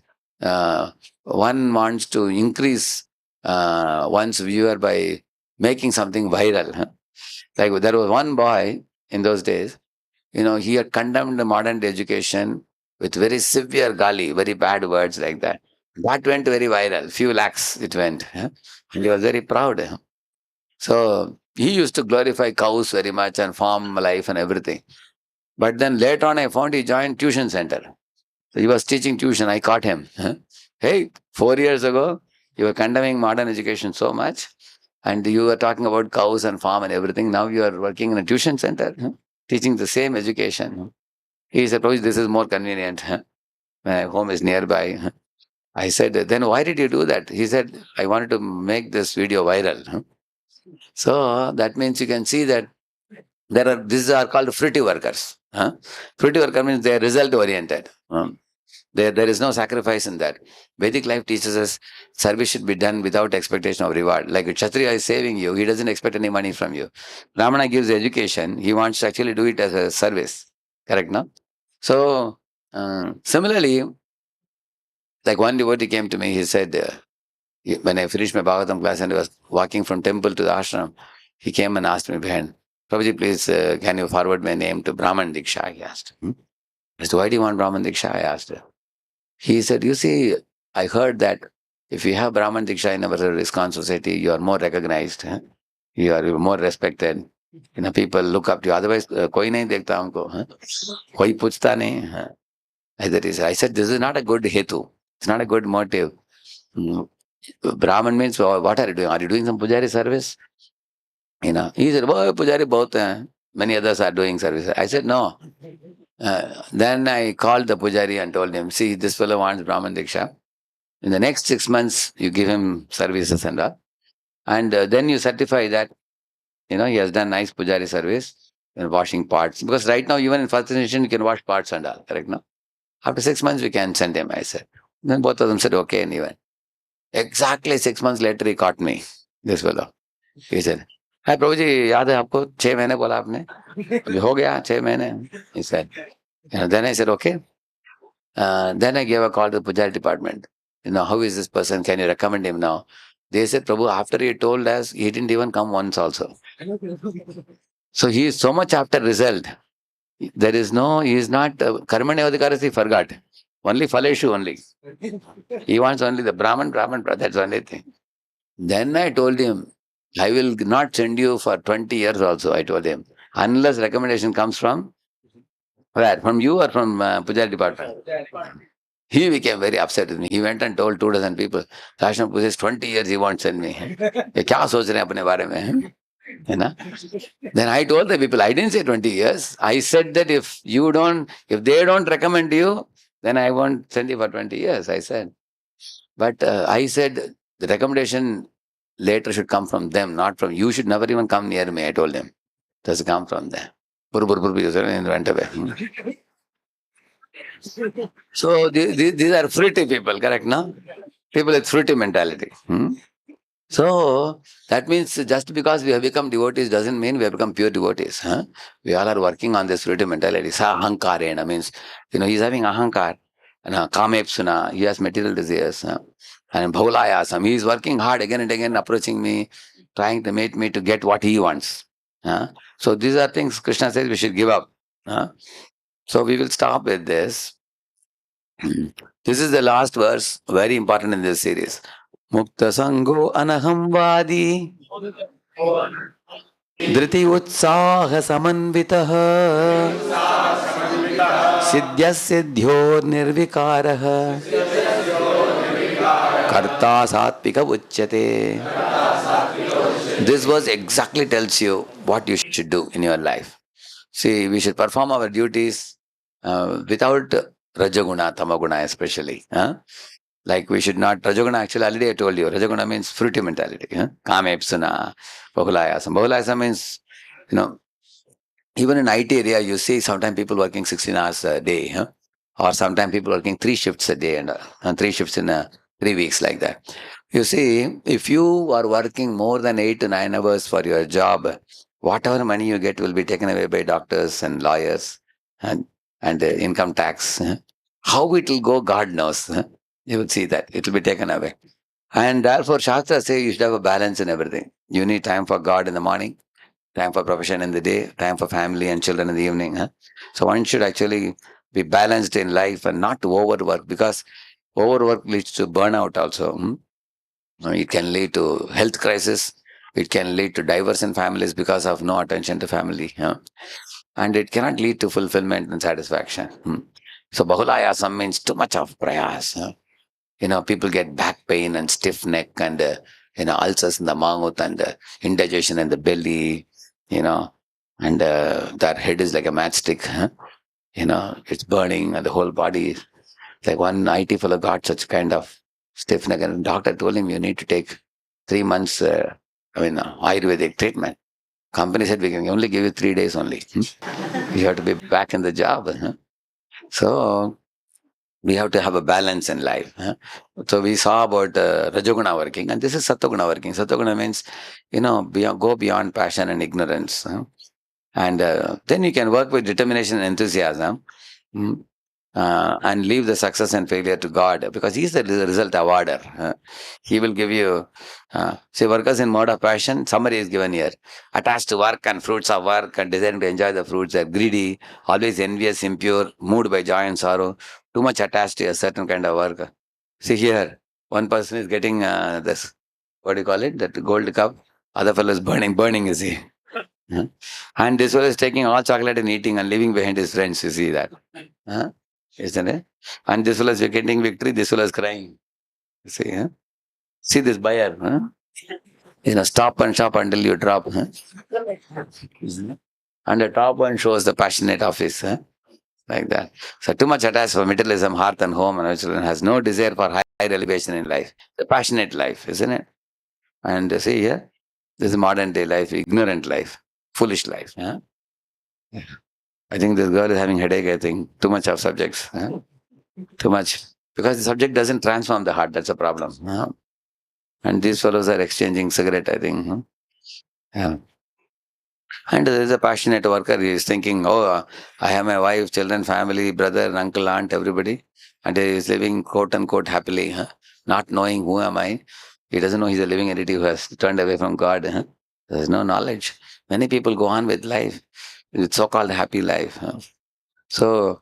one wants to increase one's viewer by making something viral. Like there was one boy in those days, he had condemned the modern day education with very severe gali, very bad words like that. That went very viral. Few lakhs it went. And he was very proud. So he used to glorify cows very much and farm life and everything. But then later on I found he joined tuition center. So he was teaching tuition. I caught him. Hey, 4 years ago, you were condemning modern education so much. And you were talking about cows and farm and everything. Now you are working in a tuition center, teaching the same education. He said, "Prabhuji, this is more convenient. My home is nearby." I said, "Then why did you do that?" He said, "I wanted to make this video viral." So that means you can see that these are called fruity workers. Fruity worker means they are result oriented. There is no sacrifice in that. Vedic life teaches us service should be done without expectation of reward. Like a Kshatriya is saving you, he doesn't expect any money from you. Ramana gives education, he wants to actually do it as a service. Correct, no? So, similarly, like one devotee came to me, he said, when I finished my Bhagavatam class and I was walking from temple to the ashram, he came and asked me behind, "Prabhuji, please, can you forward my name to Brahman Diksha?" He asked. I said, "Why do you want Brahman Diksha?" I asked. He said, "You see, I heard that if you have Brahman Diksha in our ISKCON society, you are more recognized. You are more respected. People look up to you. Otherwise, koi nahi dekhta humko. Koi puchta nahi." I said, "This is not a good hetu. It's not a good motive. Brahman means, what are you doing? Are you doing some pujari service?" He said, "Oh, pujari bahut hai. Many others are doing service." I said, "No." Then I called the pujari and told him, "See, this fellow wants Brahman Diksha. In the next 6 months, you give him services and all. And then you certify that, he has done nice pujari service in washing pots. Because right now, even in first initiation, you can wash pots and all, correct, no? After 6 months, we can send him," I said. Then both of them said, "Okay," and he went. Exactly 6 months later, he caught me, this fellow. He said, "Hi, Prabhuji, याद है आपको 6 महीने बोला आपने? हो गया 6 महीने." He said. Then I said, "Okay." Then I gave a call to the Pujari department. How is this person? Can you recommend him now? They said, "Prabhu, after he told us, he didn't even come once also." So he is so much after result. He is not, Karmanya Adhikarasi, he forgot. Only Faleshu only. He wants only the Brahman, that's the only thing. Then I told him, I will not send you for 20 years also, I told him. Unless recommendation comes from where? From you or from Pujari department? He became very upset with me. He went and told 2 dozen people, Rashna Pujas, 20 years he won't send me. ये क्या सोच रहे हैं अपने बारे में? है ना? Then I told the people, I didn't say 20 years. I said that if they don't recommend you, then I won't send you for 20 years, I said. But I said the recommendation later should come from them, not from you. Should never even come near me, I told them. Does come from them. And went away. So these are fruity people, correct? No? People with fruity mentality. So that means just because we have become devotees doesn't mean we have become pure devotees. Huh? We all are working on this fruity mentality. Sa ahankarena means, he's having ahankar. Kamepsuna, he has material desires. And bhaulayasam, he is working hard again and again, approaching me, trying to make me to get what he wants. So these are things Krishna says we should give up. So we will stop with this. This is the last verse, very important in this series. Mukta Sango Anahamvadi Dhriti Utsaha Samanvitaha Siddhya Siddhyor Nirvikaraha Karta Satvika Uchyate. This verse exactly tells you what you should do in your life. See, we should perform our duties without Rajaguna, Tamaguna especially. Like we should not, Rajaguna actually already I told you, Rajaguna means fruity mentality. Kamepsuna, Bahulayasam. Bahulayasam means, even in IT area, you see sometimes people working 16 hours a day, or sometimes people working 3 shifts a day and 3 shifts in 3 weeks like that. You see, if you are working more than 8 to 9 hours for your job, whatever money you get will be taken away by doctors and lawyers and income tax. How it will go, God knows. You will see that. It will be taken away. And therefore, Shastra says you should have a balance in everything. You need time for God in the morning, time for profession in the day, time for family and children in the evening. So one should actually be balanced in life and not to overwork, because overwork leads to burnout also. It can lead to health crisis. It can lead to divorce in families because of no attention to family. And it cannot lead to fulfillment and satisfaction. So Bahulayasam means too much of prayas. People get back pain and stiff neck and, ulcers in the mouth and indigestion in the belly, and their head is like a matchstick. It's burning and the whole body. Like one IT fellow got such kind of stiff neck, and the doctor told him, you need to take 3 months, Ayurvedic treatment. Company said, we can only give you 3 days only. You have to be back in the job. So we have to have a balance in life. So we saw about Rajoguna working, and this is Sattoguna working. Sattoguna means, go beyond passion and ignorance. And then you can work with determination and enthusiasm. And leave the success and failure to God, because He is the result awarder. He will give you, say, workers in mode of passion, summary is given here. Attached to work and fruits of work and desiring to enjoy the fruits, they are greedy, always envious, impure, moved by joy and sorrow, too much attached to a certain kind of work. See here, one person is getting this, what do you call it, that gold cup, other fellow is burning, you see. And this fellow is taking all chocolate and eating and leaving behind his friends, you see that. Isn't it? And this fellow is getting victory, this fellow is crying. You see, see this buyer, stop and shop until you drop. Isn't it? And the top one shows the passionate office, like that. So too much attached for materialism, hearth and home, and children has no desire for high elevation in life. The passionate life, isn't it? And see here, this is modern day life, ignorant life, foolish life. I think this girl is having headache, I think. Too much of subjects. Too much. Because the subject doesn't transform the heart, that's a problem. And these fellows are exchanging cigarette, I think. Yeah. And there is a passionate worker, he is thinking, I have my wife, children, family, brother, uncle, aunt, everybody. And he is living quote unquote happily, not knowing who am I. He doesn't know he's a living entity who has turned away from God. There is no knowledge. Many people go on with life, with so-called happy life. So,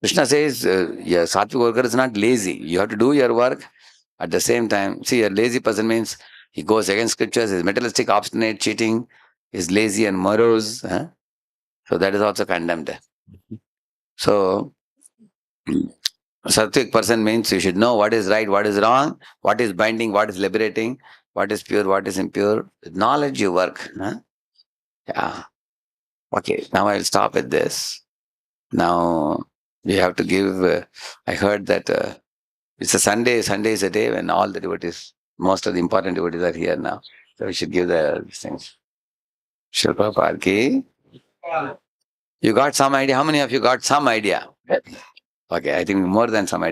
Krishna says, yeah, sattvic worker is not lazy. You have to do your work at the same time. See, a lazy person means he goes against scriptures, is materialistic, obstinate, cheating, is lazy and morose. Huh? So that is also condemned. So, sattvic person means you should know what is right, what is wrong, what is binding, what is liberating, what is pure, what is impure. With knowledge you work. Huh? Yeah. Okay, now I'll stop with this. Now we have to give. I heard that it's a Sunday. Sunday is a day when all the devotees, most of the important devotees are here now. So we should give these things. Shilpa Parki. You got some idea? How many of you got some idea? Okay, I think more than some idea.